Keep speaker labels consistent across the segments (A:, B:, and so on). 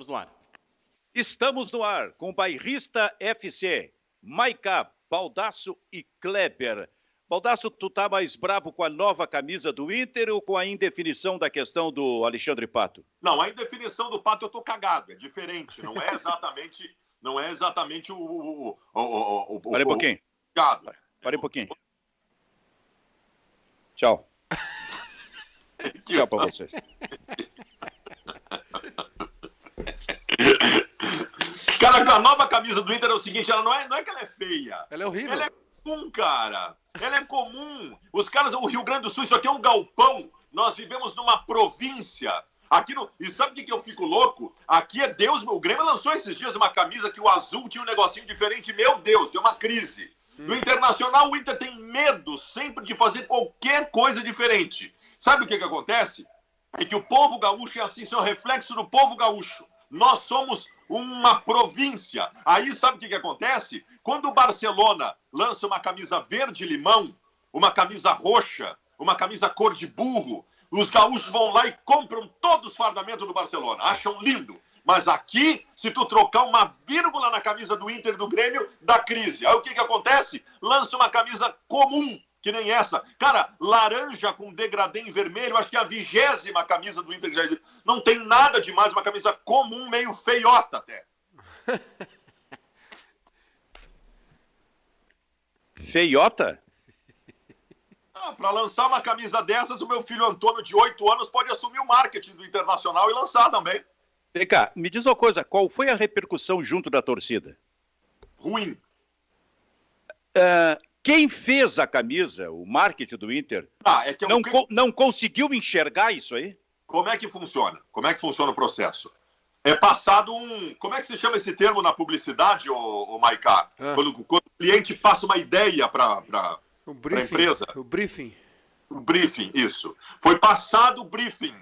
A: Estamos no ar.
B: Estamos no ar com Bairrista FC, Maiká, Baldasso e Kleber. Baldasso, tu tá mais brabo com a nova camisa do Inter ou com a indefinição da questão do Alexandre Pato?
C: Não, a indefinição do Pato eu tô cagado, é diferente, não é exatamente o
B: Parei um pouquinho. Parei um pouquinho. Tchau. Tchau pra vocês.
C: Cara, a nova camisa do Inter é o seguinte, ela não é que ela é feia.
A: Ela é horrível.
C: Ela é comum, cara. Ela é comum. Os caras, o Rio Grande do Sul, isso aqui é um galpão. Nós vivemos numa província. Aqui no... E sabe o que eu fico louco? Aqui é Deus. O Grêmio lançou esses dias uma camisa que o azul tinha um negocinho diferente. Meu Deus, deu uma crise. No Internacional, o Inter tem medo sempre de fazer qualquer coisa diferente. Sabe o que acontece? É que o povo gaúcho é assim, isso é um reflexo do povo gaúcho. Nós somos uma província. Aí sabe o que acontece? Quando o Barcelona lança uma camisa verde-limão, uma camisa roxa, uma camisa cor de burro, os gaúchos vão lá e compram todos os fardamentos do Barcelona. Acham lindo. Mas aqui, se tu trocar uma vírgula na camisa do Inter e do Grêmio, dá crise. Aí o que acontece? Lança uma camisa comum, que nem essa. Cara, laranja com degradê em vermelho, acho que é a 20ª camisa do Inter que já existe. Não tem nada demais, uma camisa comum, meio feiota até.
B: Feiota?
C: Para lançar uma camisa dessas, o meu filho Antônio, de 8 anos, pode assumir o marketing do Internacional e lançar também.
B: Vem cá, me diz uma coisa, qual foi a repercussão junto da torcida?
C: Ruim.
B: Quem fez a camisa, o marketing do Inter, não conseguiu enxergar isso aí?
C: Como é que funciona? Como é que funciona o processo? É passado um... Como é que se chama esse termo na publicidade, ô Maiká? Quando o cliente passa uma ideia para a empresa.
A: O briefing.
C: O briefing, isso. Foi passado o briefing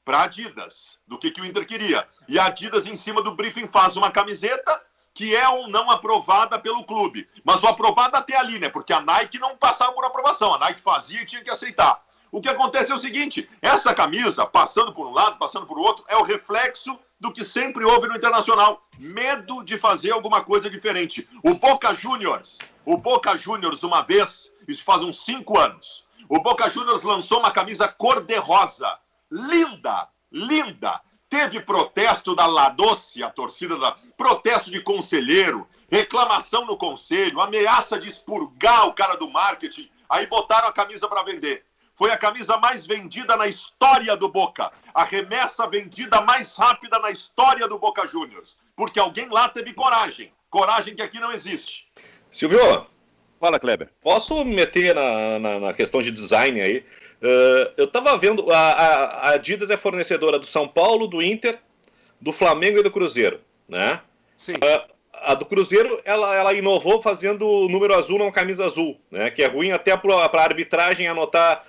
C: para a Adidas, do que o Inter queria. E a Adidas, em cima do briefing, faz uma camiseta que é ou não aprovada pelo clube. Mas o aprovado até ali, né? Porque a Nike não passava por aprovação. A Nike fazia e tinha que aceitar. O que acontece é o seguinte, essa camisa, passando por um lado, passando por outro, é o reflexo do que sempre houve no Internacional. Medo de fazer alguma coisa diferente. O Boca Juniors, uma vez, isso faz uns 5 anos, o Boca Juniors lançou uma camisa cor-de-rosa. Linda, linda. Teve protesto da La Doce, a torcida protesto de conselheiro, reclamação no conselho, ameaça de expurgar o cara do marketing. Aí botaram a camisa para vender. Foi a camisa mais vendida na história do Boca. A remessa vendida mais rápida na história do Boca Juniors. Porque alguém lá teve coragem. Coragem que aqui não existe.
D: Silvio,
B: fala, Kleber.
D: Posso meter na questão de design aí? Eu estava vendo, a Adidas é fornecedora do São Paulo, do Inter, do Flamengo e do Cruzeiro, né? Sim. A do Cruzeiro, ela inovou fazendo o número azul numa camisa azul, né? Que é ruim até para a arbitragem anotar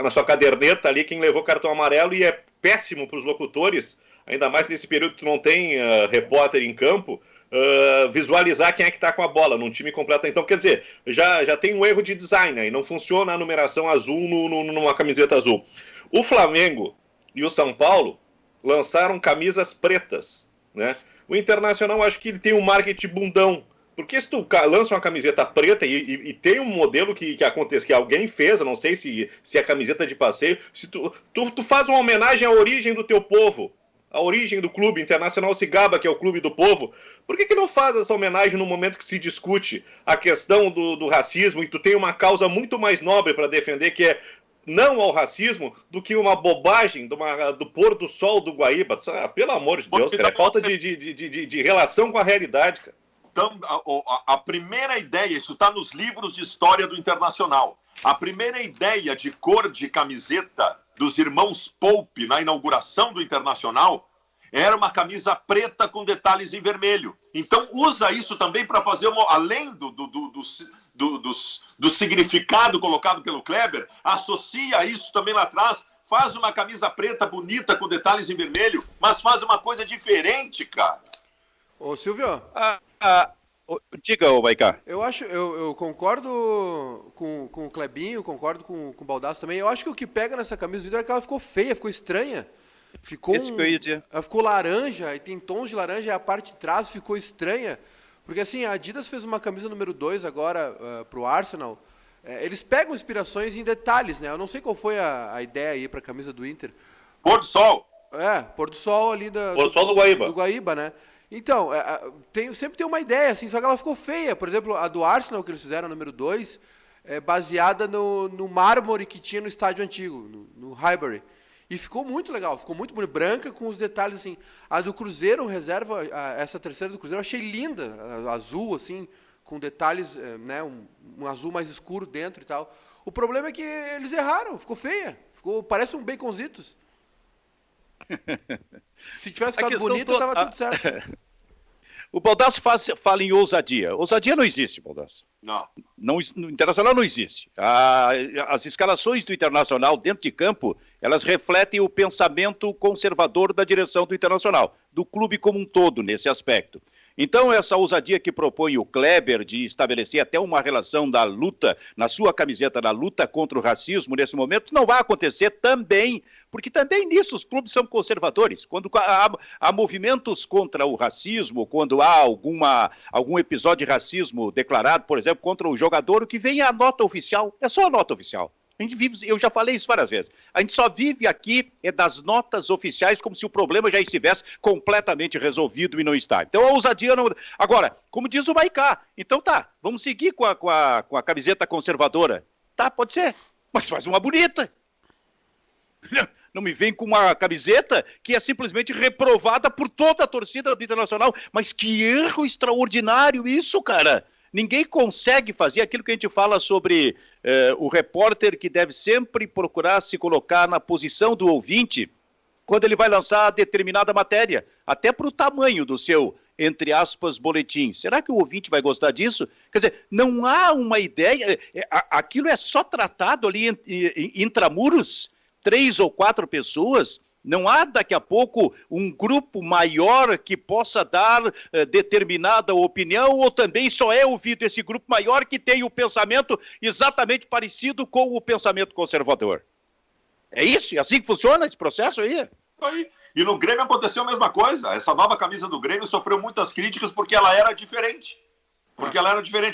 D: na sua caderneta ali quem levou cartão amarelo, e é péssimo para os locutores, ainda mais nesse período que tu não tem repórter em campo, visualizar quem é que está com a bola num time completo. Então, quer dizer, já tem um erro de design aí, não funciona a numeração azul numa camiseta azul. O Flamengo e o São Paulo lançaram camisas pretas, né? O Internacional, acho que ele tem um marketing bundão, porque se tu lança uma camiseta preta e tem um modelo que acontece, que alguém fez, eu não sei se é camiseta de passeio, se tu faz uma homenagem à origem do teu povo, a origem do clube Internacional se gaba, que é o clube do povo, por que não faz essa homenagem no momento que se discute a questão do racismo e tu tem uma causa muito mais nobre para defender, que é não ao racismo, do que uma bobagem do pôr do sol do Guaíba? Pelo amor de Deus, cara, é falta de relação com a realidade, cara.
C: Então, a primeira ideia, isso está nos livros de história do Internacional, a primeira ideia de cor de camiseta dos irmãos Pope na inauguração do Internacional era uma camisa preta com detalhes em vermelho. Então usa isso também para fazer, além do significado colocado pelo Kleber, associa isso também lá atrás, faz uma camisa preta bonita com detalhes em vermelho, mas faz uma coisa diferente, cara.
A: Ô Silvio,
B: diga, Maiká.
A: Eu concordo com o Clebinho, concordo com o Baldasso também. Eu acho que o que pega nessa camisa do Inter é que ela ficou feia, ficou estranha. Ficou,
B: Esse que eu ia dizer.
A: ficou laranja, e tem tons de laranja, e a parte de trás ficou estranha. Porque assim, a Adidas fez uma camisa número 2 agora pro Arsenal. Eles pegam inspirações em detalhes, né? Eu não sei qual foi a ideia aí pra camisa do Inter.
C: Pôr do sol.
A: Pôr do sol ali
D: Pôr do sol do Guaíba.
A: Do Guaíba, né? Então, sempre tem uma ideia, assim, só que ela ficou feia. Por exemplo, a do Arsenal que eles fizeram, número 2, é baseada no mármore que tinha no estádio antigo, no Highbury. E ficou muito legal, ficou muito bonito, branca com os detalhes assim. A do Cruzeiro, reserva, essa terceira do Cruzeiro, eu achei linda, azul assim, com detalhes, né, um azul mais escuro dentro e tal. O problema é que eles erraram, ficou feia, parece um baconzitos. Se tivesse ficado bonito, tava tudo certo.
B: O Baldasso fala em ousadia. Ousadia não existe, Baldasso.
C: Não.
B: No Internacional não existe. As escalações do Internacional dentro de campo, elas refletem o pensamento conservador da direção do Internacional, do clube como um todo nesse aspecto. Então, essa ousadia que propõe o Kleber de estabelecer até uma relação da luta, na sua camiseta, da luta contra o racismo nesse momento, não vai acontecer também, porque também nisso os clubes são conservadores. Quando há movimentos contra o racismo, quando há algum episódio de racismo declarado, por exemplo, contra o jogador, o que vem é a nota oficial, é só a nota oficial. A gente vive, eu já falei isso várias vezes, a gente só vive aqui das notas oficiais como se o problema já estivesse completamente resolvido e não está. Então a ousadia não... Agora, como diz o Maicá, então tá, vamos seguir com a camiseta conservadora. Tá, pode ser, mas faz uma bonita. Não me vem com uma camiseta que é simplesmente reprovada por toda a torcida do Internacional. Mas que erro extraordinário isso, cara! Ninguém consegue fazer aquilo que a gente fala sobre o repórter que deve sempre procurar se colocar na posição do ouvinte quando ele vai lançar determinada matéria, até para o tamanho do seu, entre aspas, boletim. Será que o ouvinte vai gostar disso? Quer dizer, não há uma ideia, aquilo é só tratado ali intramuros, 3 ou 4 pessoas. Não há daqui a pouco um grupo maior que possa dar determinada opinião, ou também só é ouvido esse grupo maior que tem o pensamento exatamente parecido com o pensamento conservador. É isso? É assim que funciona esse processo aí?
C: Aí. E no Grêmio aconteceu a mesma coisa. Essa nova camisa do Grêmio sofreu muitas críticas porque ela era diferente.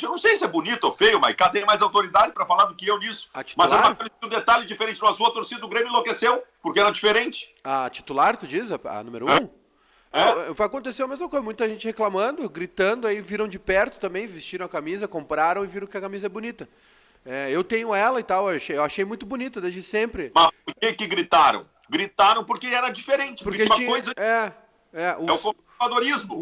C: Eu não sei se é bonito ou feio, mas cá tem mais autoridade para falar do que eu nisso. Mas era um detalhe diferente no azul, a torcida do Grêmio enlouqueceu, porque era diferente.
A: A titular, tu diz? A número 1? Vai acontecer a mesma coisa, muita gente reclamando, gritando, aí viram de perto também, vestiram a camisa, compraram e viram que a camisa é bonita. Eu tenho ela e tal, eu achei muito bonita desde sempre.
C: Mas por que gritaram? Gritaram porque era diferente.
A: Porque tinha...
C: coisa... É o conservadorismo.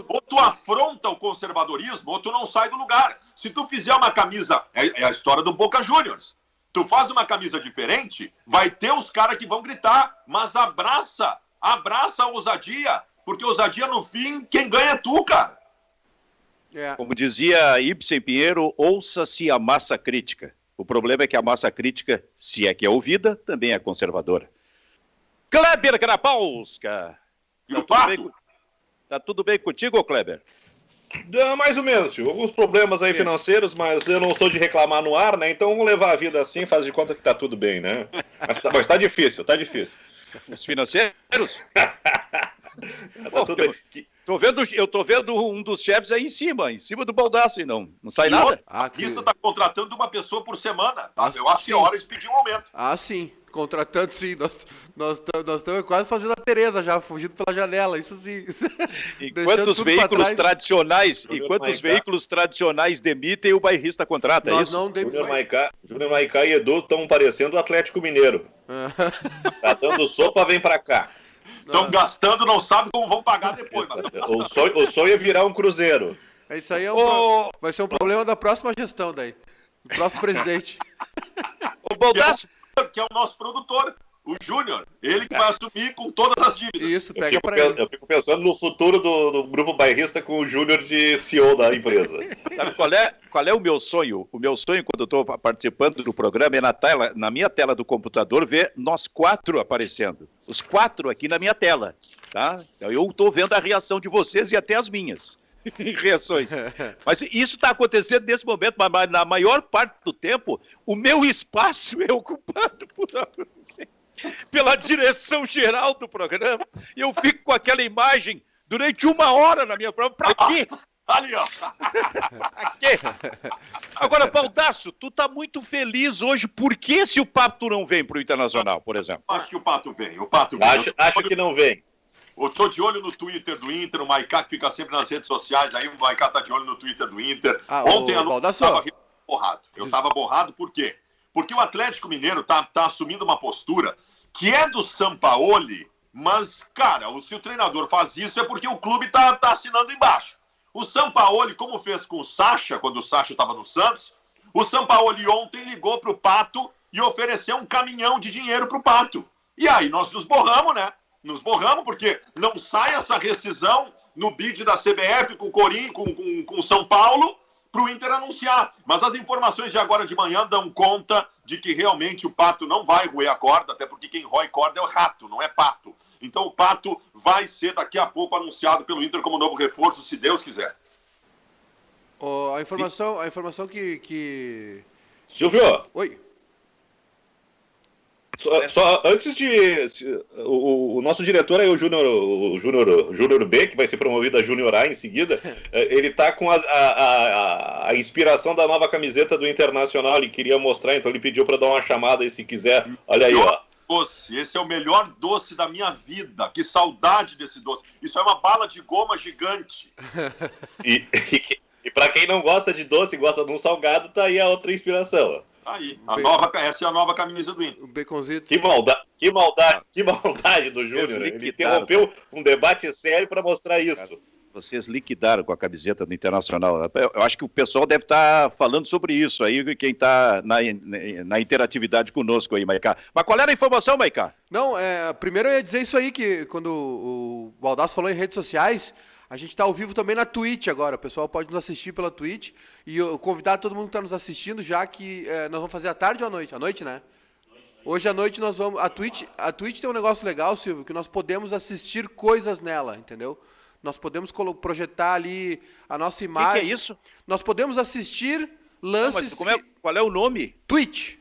C: Ou tu afronta o conservadorismo, ou tu não sai do lugar. Se tu fizer uma camisa... É a história do Boca Juniors. Tu faz uma camisa diferente, vai ter os caras que vão gritar, mas abraça a ousadia, porque ousadia, no fim, quem ganha é tu, cara.
B: Como dizia Ibsen Pinheiro, ouça-se a massa crítica. O problema é que a massa crítica, se é que é ouvida, também é conservadora. Kleber Grapalska. Tá tudo bem contigo, Kleber?
D: Mais ou menos, tio. Alguns problemas aí financeiros, mas eu não sou de reclamar no ar, né? Então vamos levar a vida assim, faz de conta que tá tudo bem, né? Mas tá difícil, tá difícil.
B: Os financeiros?
D: Tá tudo bem.
B: Eu tô vendo um dos chefes aí em cima do Baldasso, e não sai nada.
C: A Crista tá contratando uma pessoa por semana. Eu acho que é hora de pedir um aumento.
A: Sim. Contratando, sim. Nós estamos quase fazendo a Tereza já, fugindo pela janela, isso sim.
B: Enquanto os veículos tradicionais demitem, o bairrista contrata,
A: nós
B: isso?
A: Não
D: Júnior Maicá e Edu estão parecendo o Atlético Mineiro. Tá dando sopa, vem pra cá.
C: Estão gastando, não sabem como vão pagar depois.
D: O sonho é virar um Cruzeiro.
A: Isso aí vai ser um problema da próxima gestão daí. Do próximo presidente.
B: O Baldasso,
C: que é o nosso produtor, o Júnior. Ele que vai assumir com todas as dívidas.
A: Isso, pega pra ele.
D: Eu fico pensando no futuro do grupo bairrista com o Júnior de CEO da empresa.
B: Sabe qual é o meu sonho? O meu sonho, quando eu estou participando do programa, é na minha tela do computador, ver nós 4 aparecendo. Os 4 aqui na minha tela. Tá? Eu estou vendo a reação de vocês e até as minhas reações. Mas isso está acontecendo nesse momento, mas na maior parte do tempo, o meu espaço é ocupado por... pela direção geral do programa, e eu fico com aquela imagem durante 1 hora na minha prova. Pra quê?
C: Ali, ó.
B: Pra quê? Agora, Baldasso, tu tá muito feliz hoje. Por que se o Pato não vem pro Internacional, por exemplo?
C: Acho que o Pato vem. O Pato
D: vem.
C: vem.
D: Acho que não vem.
C: Eu tô de olho no Twitter do Inter, o Maicá que fica sempre nas redes sociais, aí o Maicá tá de olho no Twitter do Inter. Ontem à noite eu tava borrado. Eu tava borrado por quê? Porque o Atlético Mineiro tá assumindo uma postura que é do Sampaoli, mas, cara, se o treinador faz isso é porque o clube tá assinando embaixo. O Sampaoli, como fez com o Sacha, quando o Sacha estava no Santos, o Sampaoli ontem ligou pro Pato e ofereceu um caminhão de dinheiro pro Pato. E aí nós nos borramos, né? Nos borramos porque não sai essa rescisão no bid da CBF com o Corinthians, com o São Paulo, para o Inter anunciar. Mas as informações de agora de manhã dão conta de que realmente o Pato não vai roer a corda, até porque quem rói corda é o rato, não é Pato. Então o Pato vai ser daqui a pouco anunciado pelo Inter como novo reforço, se Deus quiser.
A: A informação que...
D: Silvio!
A: Oi.
D: Só antes de... O nosso diretor aí, o Júnior B, que vai ser promovido a Júnior A em seguida, ele tá com a inspiração da nova camiseta do Internacional, ele queria mostrar, então ele pediu para dar uma chamada aí se quiser. Olha aí, ó.
C: Doce, esse é o melhor doce da minha vida, que saudade desse doce. Isso é uma bala de goma gigante.
D: E para quem não gosta de doce e gosta de um salgado, tá aí a outra inspiração, ó.
C: Aí, essa é a nova camisa do Inter.
A: O baconzito.
D: Que maldade do Júnior. Ele interrompeu um debate sério para mostrar isso.
B: Vocês liquidaram com a camiseta do Internacional. Eu acho que o pessoal deve estar falando sobre isso aí, quem está na interatividade conosco aí, Maicá. Mas qual era a informação, Maicá?
A: Não, primeiro eu ia dizer isso aí, que quando o Baldasso falou em redes sociais, a gente está ao vivo também na Twitch agora. O pessoal pode nos assistir pela Twitch. E eu convidar todo mundo que está nos assistindo, já que nós vamos fazer à tarde ou à noite? À noite, né? Hoje à noite nós vamos... A Twitch tem um negócio legal, Silvio, que nós podemos assistir coisas nela, entendeu? Nós podemos projetar ali a nossa imagem.
B: O que é isso?
A: Nós podemos assistir lances...
B: Não, mas qual é o nome?
A: Twitch.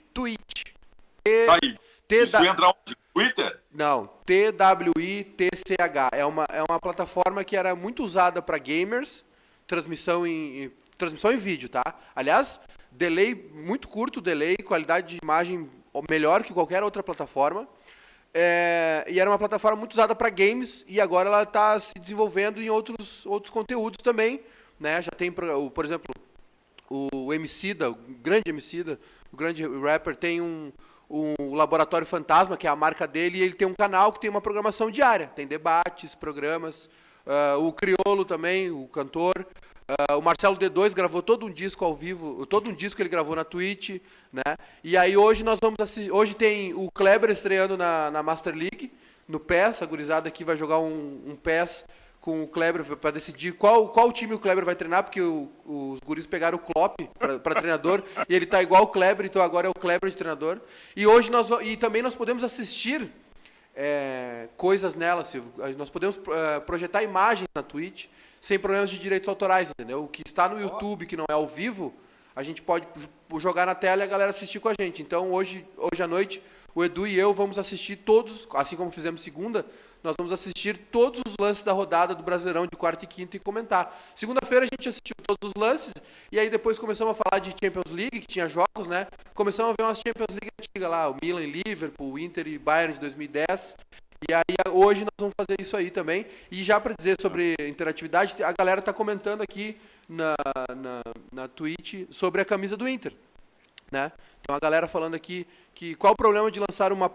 C: Isso entra onde? Twitter?
A: Não, TWITCH. É uma plataforma que era muito usada para gamers, transmissão em vídeo, tá? Aliás, delay muito curto, qualidade de imagem melhor que qualquer outra plataforma. E era uma plataforma muito usada para games e agora ela está se desenvolvendo em outros conteúdos também, né? Já tem, por exemplo, o Emicida, o grande Emicida, o grande rapper, tem um Laboratório Fantasma, que é a marca dele, e ele tem um canal que tem uma programação diária, tem debates, programas, o Criolo também, o cantor, o Marcelo D2 gravou todo um disco ao vivo, todo um disco ele gravou na Twitch, né? E aí hoje nós vamos assistir, hoje tem o Kleber estreando na Master League, no PES, a gurizada aqui vai jogar um PES com o Kleber para decidir qual time o Kleber vai treinar, porque os guris pegaram o Klopp para treinador e ele tá igual o Kleber, então agora é o Kleber de treinador. E hoje também nós podemos assistir coisas nela, Silvio. Nós podemos projetar imagens na Twitch sem problemas de direitos autorais, entendeu? O que está no YouTube, que não é ao vivo, a gente pode jogar na tela e a galera assistir com a gente. Então hoje à noite o Edu e eu vamos assistir todos, assim como fizemos segunda, nós vamos assistir todos os lances da rodada do Brasileirão de quarta e quinta e comentar. Segunda-feira a gente assistiu todos os lances e aí depois começamos a falar de Champions League, que tinha jogos, né? Começamos a ver umas Champions League antigas lá, o Milan e Liverpool, o Inter e Bayern de 2010. E aí hoje nós vamos fazer isso aí também. E já para dizer sobre interatividade, a galera está comentando aqui na Twitch sobre a camisa do Inter, né? Tem uma galera falando aqui que qual o problema de lançar uma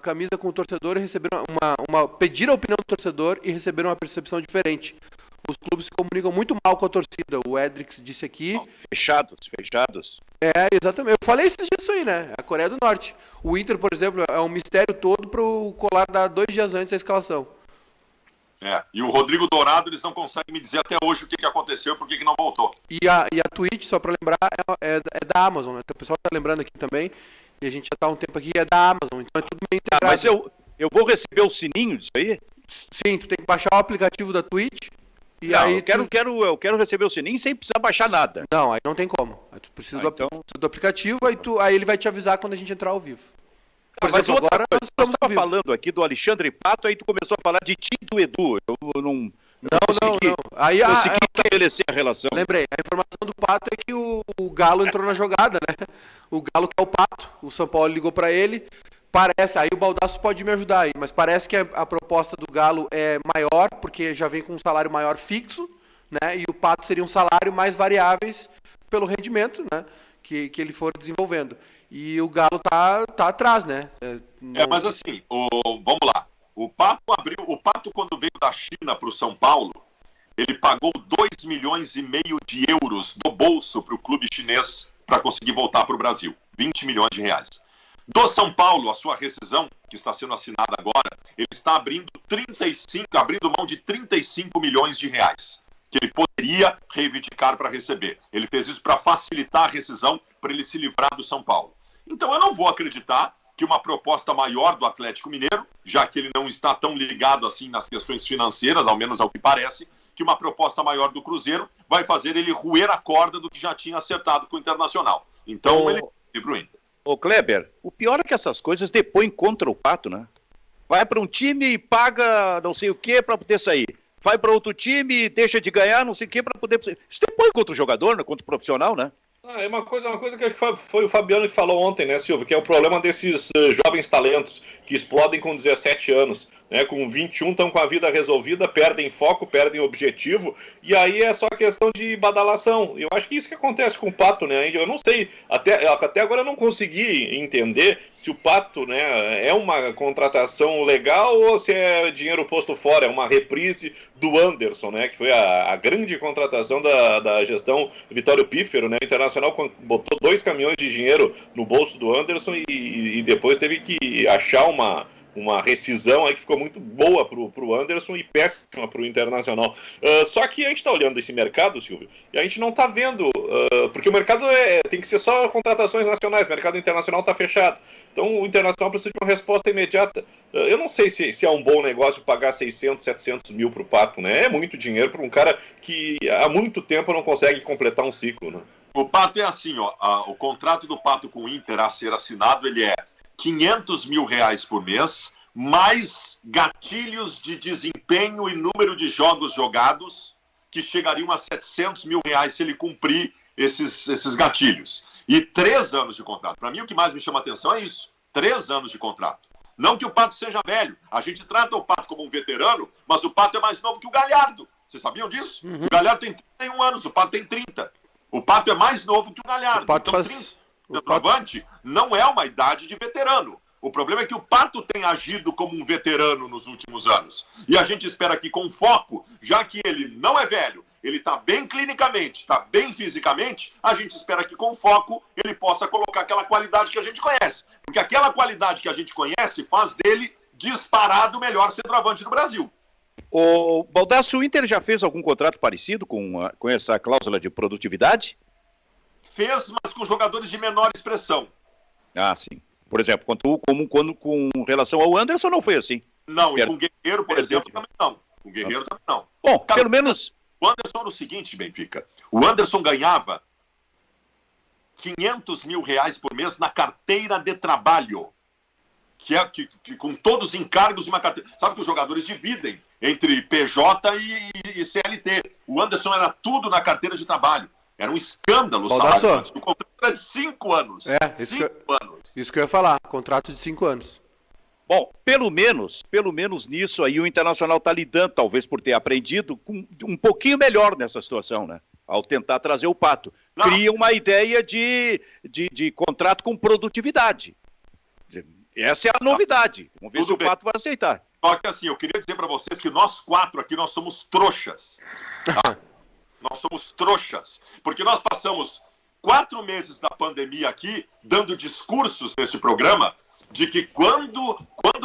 A: camisa com o torcedor e receber pedir a opinião do torcedor e receber uma percepção diferente. Os clubes se comunicam muito mal com a torcida. O Edrix disse aqui.
B: Fechados.
A: Exatamente. Eu falei esses dias isso aí, né? A Coreia do Norte. O Inter, por exemplo, é um mistério todo para o Colar dar 2 dias antes da escalação.
C: E o Rodrigo Dourado, eles não conseguem me dizer até hoje o que aconteceu e por que não voltou.
A: E a Twitch, só para lembrar, é da Amazon, né? O pessoal está lembrando aqui também, e a gente já está há um tempo aqui, é da Amazon, então é tudo meio integrado.
B: Mas eu vou receber o sininho disso aí?
A: Sim, tu tem que baixar o aplicativo da Twitch, e
B: não,
A: aí
B: eu quero receber o sininho sem precisar baixar nada.
A: Não, aí não tem como. Aí tu precisa do aplicativo, aí ele vai te avisar quando a gente entrar ao vivo. por
B: Mas
A: exemplo, agora nós
B: nós
A: estamos
B: estamos falando aqui do Alexandre Pato, aí tu começou a falar de ti e do Edu. Eu não consegui,
A: Aí,
B: consegui estabelecer a relação.
A: lembrei, a informação do Pato é que o Galo entrou na jogada, né? O Galo quer o Pato, o São Paulo ligou pra ele, parece, aí o Baldasso pode me ajudar aí, mas parece que a proposta do Galo é maior, porque já vem com um salário maior fixo, né? E o Pato seria um salário mais variáveis pelo rendimento, né? Que ele for desenvolvendo. E o Galo tá atrás, né?
C: Mas assim, vamos lá. O Pato, quando veio da China para o São Paulo, ele pagou 2,5 milhões de euros do bolso para o clube chinês para conseguir voltar para o Brasil. 20 milhões de reais. Do São Paulo, a sua rescisão, que está sendo assinada agora, ele está abrindo mão de 35 milhões de reais, que ele poderia reivindicar para receber. Ele fez isso para facilitar a rescisão, para ele se livrar do São Paulo. Então eu não vou acreditar que uma proposta maior do Atlético Mineiro, já que ele não está tão ligado assim nas questões financeiras, ao menos ao que parece, que uma proposta maior do Cruzeiro vai fazer ele roer a corda do que já tinha acertado com o Internacional. Então ele vai pro Inter.
B: Ô Kleber, o pior é que essas coisas depõem contra o Pato, né? Vai para um time e paga não sei o que para poder sair. Vai para outro time e deixa de ganhar não sei o que para poder... Isso depõe contra o jogador, né? Contra o profissional, né?
D: É uma coisa que acho que foi o Fabiano que falou ontem, né, Silvio? Que é o problema desses jovens talentos que explodem com 17 anos, né? Com 21 estão com a vida resolvida, perdem foco, perdem objetivo, e aí é só questão de badalação. Eu acho que isso que acontece com o Pato, né? Eu não sei, até agora eu não consegui entender se o Pato, né, é uma contratação legal ou se é dinheiro posto fora, é uma reprise do Anderson, né? Que foi a grande contratação da gestão Vitório Pífero, né? Internacional botou 2 caminhões de dinheiro no bolso do Anderson e depois teve que achar uma rescisão aí que ficou muito boa pro Anderson e péssima pro Internacional. Só que a gente tá olhando esse mercado, Silvio, e a gente não tá vendo, porque o mercado tem que ser só contratações nacionais, o mercado internacional tá fechado. Então o Internacional precisa de uma resposta imediata. Eu não sei se é um bom negócio pagar 600, 700 mil pro Pato, né? É muito dinheiro para um cara que há muito tempo não consegue completar um ciclo, né?
C: O Pato é assim, o contrato do Pato com o Inter a ser assinado, ele é 500 mil reais por mês, mais gatilhos de desempenho e número de jogos jogados, que chegariam a 700 mil reais se ele cumprir esses gatilhos. E 3 anos de contrato. Para mim, o que mais me chama a atenção é isso. 3 anos de contrato. Não que o Pato seja velho. A gente trata o Pato como um veterano, mas o Pato é mais novo que o Galhardo. Vocês sabiam disso? Uhum. O Galhardo tem 31 anos, o Pato tem 30. O Pato é mais novo que o Galhardo.
A: O Pato
C: então,
A: faz...
C: centroavante não é uma idade de veterano. O problema é que o Pato tem agido como um veterano nos últimos anos. E a gente espera que com foco, já que ele não é velho, ele está bem clinicamente, está bem fisicamente, a gente espera que com foco ele possa colocar aquela qualidade que a gente conhece. Porque aquela qualidade que a gente conhece faz dele disparado o melhor centroavante do Brasil.
B: O Baldasso, o Inter já fez algum contrato parecido com essa cláusula de produtividade?
C: Fez, mas com jogadores de menor expressão.
B: Ah, sim. Por exemplo, com relação ao Anderson, não foi assim.
C: Não, e com o Guerreiro, por exemplo, também não. Com o Guerreiro também não.
B: Bom, pelo menos...
C: O Anderson era o seguinte, Benfica. O Anderson ganhava 500 mil reais por mês na carteira de trabalho. Que com todos os encargos de uma carteira. Sabe que os jogadores dividem entre PJ e CLT. O Anderson era tudo na carteira de trabalho. Era um escândalo o salário. O contrato era de 5 anos. 5 anos.
A: Isso que eu ia falar. Contrato de 5 anos.
B: Bom, pelo menos nisso aí o Internacional está lidando, talvez por ter aprendido, com um pouquinho melhor nessa situação, né? Ao tentar trazer o Pato. Cria uma ideia de contrato com produtividade. Essa é a novidade. Vamos ver se o Pato vai aceitar.
C: Só que assim, eu queria dizer para vocês que nós 4 aqui, nós somos trouxas. Tá? Nós somos trouxas. Porque nós passamos 4 meses da pandemia aqui, dando discursos nesse programa, de que quando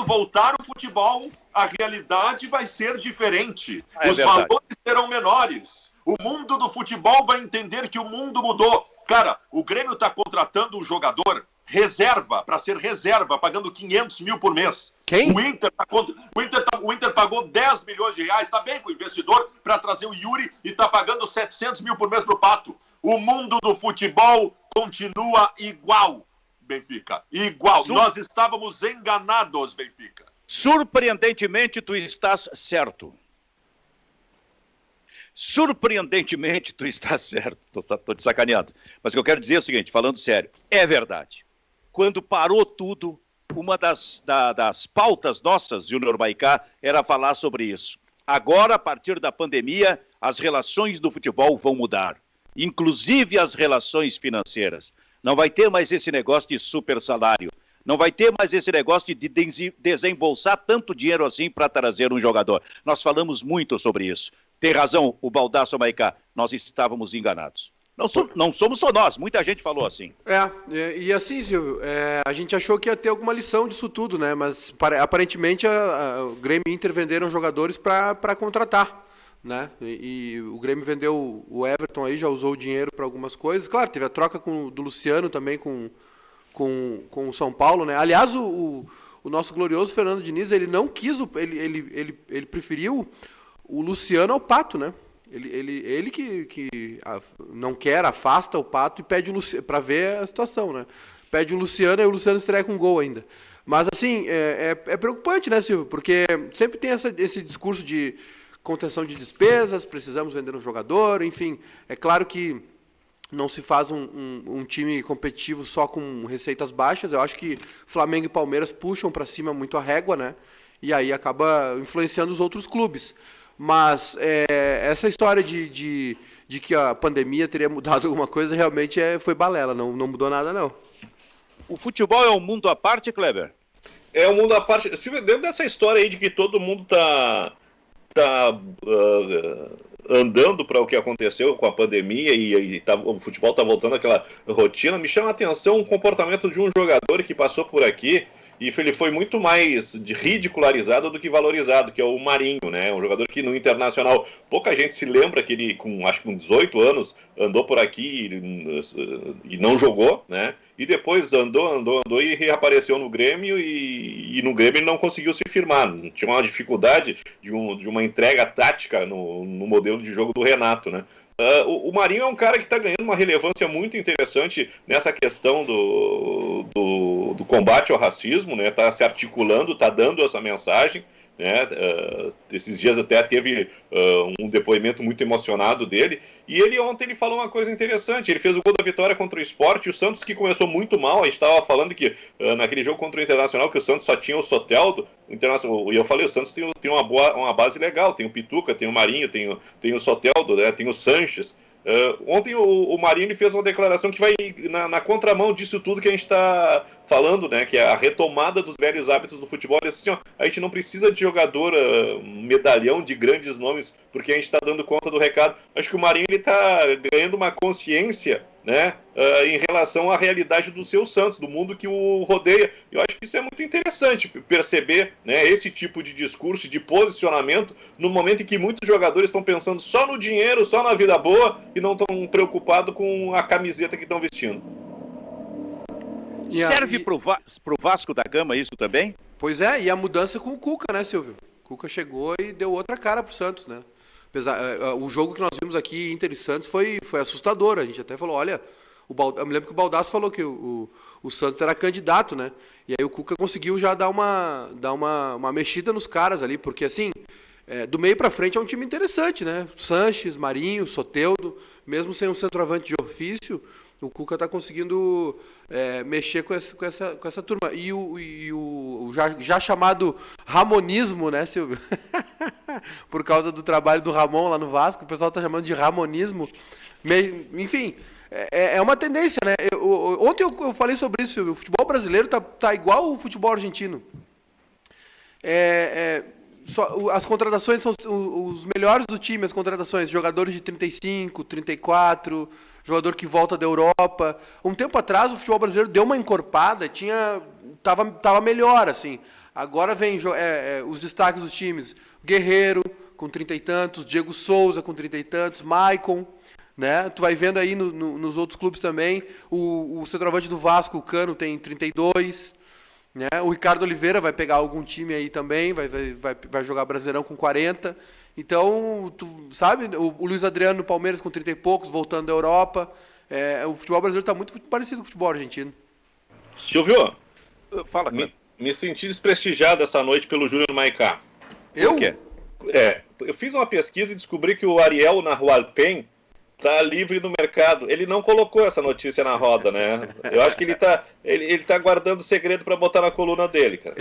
C: voltar o futebol, a realidade vai ser diferente. Os valores serão menores. O mundo do futebol vai entender que o mundo mudou. Cara, o Grêmio está contratando um jogador reserva, para ser reserva, pagando 500 mil por mês.
A: Quem?
C: O Inter pagou 10 milhões de reais, está bem com o investidor, para trazer o Yuri e está pagando 700 mil por mês para o Pato. O mundo do futebol continua igual. Benfica. Igual. Nós estávamos enganados, Benfica.
B: Surpreendentemente, tu estás certo. Surpreendentemente, tu estás certo. Tô te sacaneando. Mas o que eu quero dizer é o seguinte, falando sério, é verdade. Quando parou tudo, uma das pautas nossas, Júnior Maicá, era falar sobre isso. Agora, a partir da pandemia, as relações do futebol vão mudar. Inclusive as relações financeiras. Não vai ter mais esse negócio de super salário. Não vai ter mais esse negócio de desembolsar tanto dinheiro assim para trazer um jogador. Nós falamos muito sobre isso. Tem razão o Baldasso Maicá, nós estávamos enganados. Não somos só nós, muita gente falou assim.
A: E assim, Silvio, a gente achou que ia ter alguma lição disso tudo, né? Mas aparentemente o Grêmio e Inter venderam jogadores para contratar, né? E o Grêmio vendeu o Everton aí, já usou o dinheiro para algumas coisas. Claro, teve a troca do Luciano também com o São Paulo, né? Aliás, o nosso glorioso Fernando Diniz, ele não quis, ele preferiu o Luciano ao Pato, né? Ele que não quer, afasta o Pato e pede o Luciano, para ver a situação, né? Pede o Luciano e o Luciano estreia com gol ainda. Mas, assim, é preocupante, né, Silvio? Porque sempre tem esse discurso de contenção de despesas, precisamos vender um jogador, enfim. É claro que não se faz um time competitivo só com receitas baixas. Eu acho que Flamengo e Palmeiras puxam para cima muito a régua, né? E aí acaba influenciando os outros clubes. Mas essa história de que a pandemia teria mudado alguma coisa realmente foi balela, não mudou nada, não.
B: O futebol é um mundo à parte, Kleber?
D: É um mundo à parte. Dentro dessa história aí de que todo mundo tá andando para o que aconteceu com a pandemia e o futebol está voltando àquela rotina, me chama a atenção o comportamento de um jogador que passou por aqui e ele foi muito mais ridicularizado do que valorizado, que é o Marinho, né? Um jogador que no Internacional, pouca gente se lembra que ele, acho que com 18 anos, andou por aqui e não jogou, né? E depois andou e reapareceu no Grêmio e no Grêmio ele não conseguiu se firmar. Tinha uma dificuldade de uma entrega tática no modelo de jogo do Renato, né? O Marinho é um cara que está ganhando uma relevância muito interessante nessa questão do combate ao racismo, né? Está se articulando, está dando essa mensagem, né? Esses dias até teve um depoimento muito emocionado dele, e ontem ele falou uma coisa interessante. Ele fez o gol da vitória contra o Sport, e o Santos, que começou muito mal. A gente estava falando que naquele jogo contra o Internacional, que o Santos só tinha o Soteldo, e eu falei, o Santos tem uma base legal, tem o Pituca, tem o Marinho, tem o Soteldo, né? Tem o Sanches. Ontem o Marinho ele fez uma declaração que vai na contramão disso tudo que a gente está falando, né? Que é a retomada dos velhos hábitos do futebol. Ele disse, assim, ó, a gente não precisa de jogador medalhão de grandes nomes, porque a gente está dando conta do recado. Acho que o Marinho está ganhando uma consciência, né, em relação à realidade do seu Santos, do mundo que o rodeia. Eu acho que isso é muito interessante, perceber, né, esse tipo de discurso, de posicionamento, no momento em que muitos jogadores estão pensando só no dinheiro, só na vida boa, e não estão preocupados com a camiseta que estão vestindo.
B: Serve pro Vasco da Gama isso também?
A: Pois é, e a mudança com o Cuca, né, Silvio? O Cuca chegou e deu outra cara pro Santos, né? O jogo que nós vimos aqui, Inter e Santos, foi assustador. A gente até falou, olha, eu me lembro que o Baldasso falou que o Santos era candidato, né? E aí o Cuca conseguiu já dar uma mexida nos caras ali, porque assim, do meio para frente é um time interessante, né? Sanches, Marinho, Soteldo, mesmo sem um centroavante de ofício, o Cuca está conseguindo mexer com essa turma. E o já chamado ramonismo, né, Silvio? Por causa do trabalho do Ramon lá no Vasco, o pessoal está chamando de ramonismo. Enfim, é uma tendência, né? Ontem eu falei sobre isso, Silvio. O futebol brasileiro tá igual o futebol argentino. As contratações são os melhores do time, as contratações, jogadores de 35, 34, jogador que volta da Europa. Um tempo atrás o futebol brasileiro deu uma encorpada, tava melhor, assim. Agora vem os destaques dos times, Guerreiro com 30 e tantos, Diego Souza com 30 e tantos, Maicon, né? Tu vai vendo aí nos outros clubes também, o centroavante do Vasco, o Cano, tem 32, né? O Ricardo Oliveira vai pegar algum time aí também, vai jogar Brasileirão com 40. Então, tu sabe, o Luiz Adriano no Palmeiras com 30 e poucos, voltando da Europa. O futebol brasileiro está muito parecido com o futebol argentino.
D: Silvio,
B: Fala, cara.
D: me senti desprestigiado essa noite pelo Júnior Maicá.
A: Eu?
B: Por quê?
D: Eu fiz uma pesquisa e descobri que o Ariel Nahualpen tá livre no mercado. Ele não colocou essa notícia na roda, né? Eu acho que ele tá guardando segredo para botar na coluna dele, cara.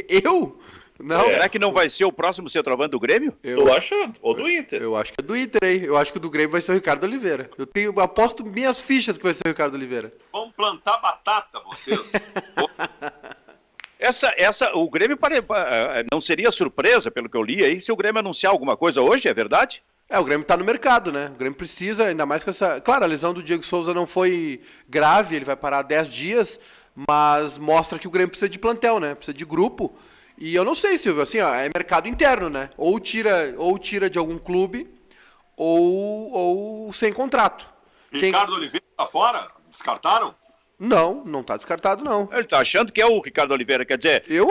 A: Eu? Não.
B: Será que não vai ser o próximo centroavante do Grêmio?
D: Tô achando. Ou do Inter.
A: Eu acho que é do Inter, hein? Eu acho que o do Grêmio vai ser o Ricardo Oliveira. Eu aposto minhas fichas que vai ser o Ricardo Oliveira.
C: Vão plantar batata, vocês.
B: O Grêmio não seria surpresa, pelo que eu li aí, se o Grêmio anunciar alguma coisa hoje, é verdade?
A: O Grêmio tá no mercado, né? O Grêmio precisa, ainda mais com essa... Claro, a lesão do Diego Souza não foi grave, ele vai parar 10 dias, mas mostra que o Grêmio precisa de plantel, né? Precisa de grupo. E eu não sei, Silvio, assim, ó, é mercado interno, né? Ou tira de algum clube, ou sem contrato.
C: Ricardo Oliveira tá fora? Descartaram?
A: Não tá descartado, não.
B: Ele tá achando que é o Ricardo Oliveira, quer dizer...
A: Eu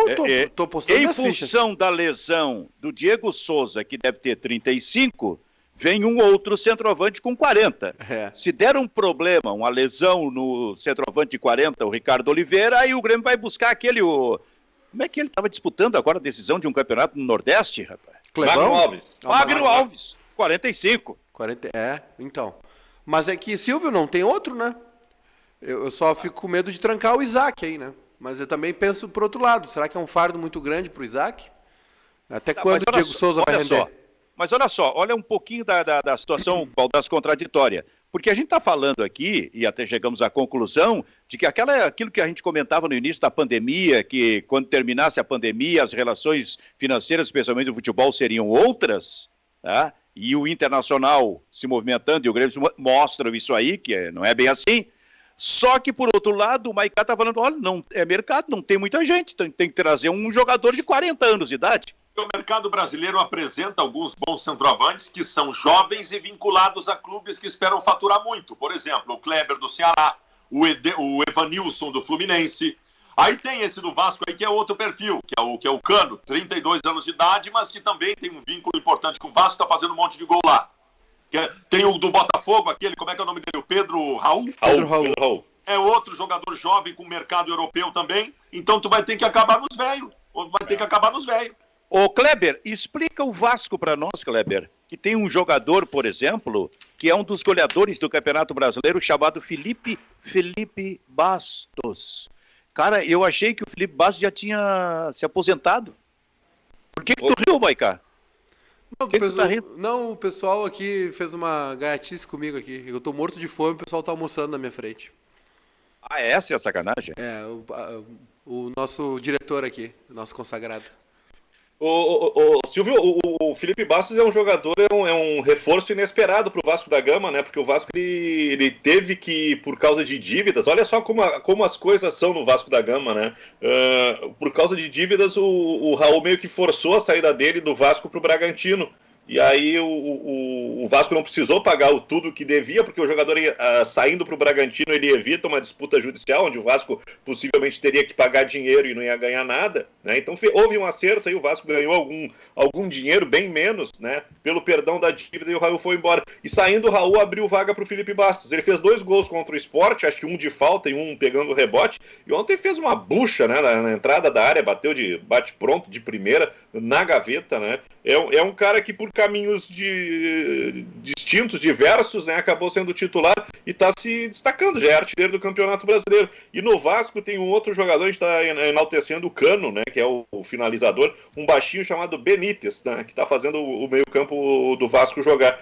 A: tô postando
B: em
A: minhas fichas.
B: função da lesão do Diego Souza, que deve ter 35, vem um outro centroavante com 40.
A: É.
B: Se der um problema, uma lesão no centroavante de 40, o Ricardo Oliveira, aí o Grêmio vai buscar aquele... Como é que ele estava disputando agora a decisão de um campeonato no Nordeste, rapaz?
A: Clebão?
D: Magno Alves.
B: Magno Alves, 45.
A: 40, então. Mas é que, Silvio, não tem outro, né? Eu só fico com medo de trancar o Isaac aí, né? Mas eu também penso por outro lado. Será que é um fardo muito grande pro Isaac? Até quando o Diego Souza vai render?
B: Mas olha só, olha um pouquinho da situação das contraditória. Porque a gente está falando aqui, e até chegamos à conclusão, de que aquilo que a gente comentava no início da pandemia, que quando terminasse a pandemia, as relações financeiras, especialmente do futebol, seriam outras, tá? E o Internacional se movimentando, e o Grêmio mostram isso aí, que não é bem assim. Só que, por outro lado, o Maicá está falando, olha, não é mercado, não tem muita gente, tem que trazer um jogador de 40 anos de idade.
C: O mercado brasileiro apresenta alguns bons centroavantes que são jovens e vinculados a clubes que esperam faturar muito. Por exemplo, o Kleber do Ceará, o Evanilson do Fluminense. Aí tem esse do Vasco aí que é outro perfil, que é o Cano, 32 anos de idade, mas que também tem um vínculo importante com o Vasco, está fazendo um monte de gol lá. Tem o do Botafogo, aquele, como é que é o nome dele? O Pedro Raul?
A: Pedro Raul.
C: É outro jogador jovem com mercado europeu também. Então tu vai ter que acabar nos velhos.
B: Ô Kleber, explica o Vasco para nós, Kleber, que tem um jogador, por exemplo, que é um dos goleadores do Campeonato Brasileiro, chamado Felipe Bastos. Cara, eu achei que o Felipe Bastos já tinha se aposentado. Por que tu riu, Maicá?
A: Não, o pessoal aqui fez uma gaiatice comigo aqui. Eu tô morto de fome, o pessoal tá almoçando na minha frente.
B: Ah, essa é a sacanagem?
A: É, o nosso diretor aqui, o nosso consagrado.
D: Silvio, o Felipe Bastos é um jogador, é um reforço inesperado para o Vasco da Gama, né? Porque o Vasco ele teve que, por causa de dívidas, olha só como as coisas são no Vasco da Gama, né? Por causa de dívidas, o Raul meio que forçou a saída dele do Vasco para o Bragantino. E aí o Vasco não precisou pagar tudo que devia, porque o jogador saindo para o Bragantino, ele evita uma disputa judicial, onde o Vasco possivelmente teria que pagar dinheiro e não ia ganhar nada, né? Então houve um acerto aí, o Vasco ganhou algum dinheiro, bem menos, né? Pelo perdão da dívida, e o Raul foi embora. E saindo, o Raul abriu vaga para o Felipe Bastos. Ele fez 2 gols contra o Sport, acho que um de falta e um pegando o rebote, e ontem fez uma bucha, né, na entrada da área, bateu de bate-pronto, de primeira, na gaveta, né? É um cara que, por caminhos distintos, diversos, né, acabou sendo titular e está se destacando, já é artilheiro do Campeonato Brasileiro. E no Vasco tem um outro jogador, a gente está enaltecendo o Cano, né, que é o finalizador, um baixinho chamado Benítez, né, que está fazendo o meio-campo do Vasco jogar.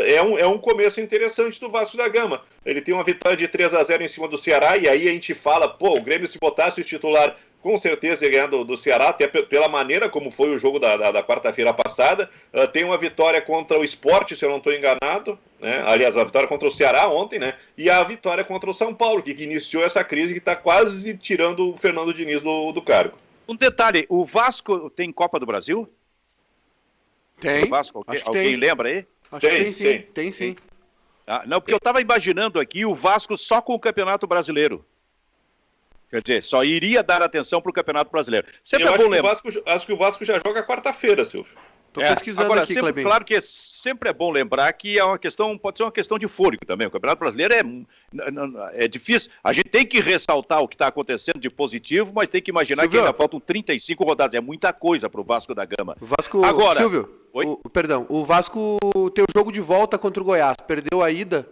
D: É um começo interessante do Vasco da Gama. Ele tem uma vitória de 3-0 em cima do Ceará, e aí a gente fala, o Grêmio, se botasse o titular, com certeza ia ganhar do Ceará, até pela maneira como foi o jogo da quarta-feira passada. Tem uma vitória contra o Sport, se eu não estou enganado, né? Aliás, a vitória contra o Ceará ontem, né? E a vitória contra o São Paulo, que iniciou essa crise, que está quase tirando o Fernando Diniz do cargo.
B: Um detalhe, o Vasco tem Copa do Brasil?
A: Tem.
B: O Vasco, alguém lembra aí?
A: Acho que tem sim.
B: Ah, não, porque eu estava imaginando aqui o Vasco só com o Campeonato Brasileiro. Quer dizer, só iria dar atenção para o Campeonato Brasileiro. Sempre é bom lembrar.
D: Acho que o Vasco já joga quarta-feira, Silvio.
A: Tô pesquisando
B: agora,
A: aqui,
B: sempre,
A: Clebinho.
B: claro que sempre é bom lembrar que é uma questão, pode ser uma questão de fôlego também. O Campeonato Brasileiro é difícil. A gente tem que ressaltar o que está acontecendo de positivo, mas tem que imaginar
A: Silvio,
B: que ainda faltam 35 rodadas. É muita coisa para o Vasco da Gama.
A: O Vasco,
B: agora,
A: Silvio,
B: oi?
A: o Vasco tem o jogo de volta contra o Goiás. Perdeu a ida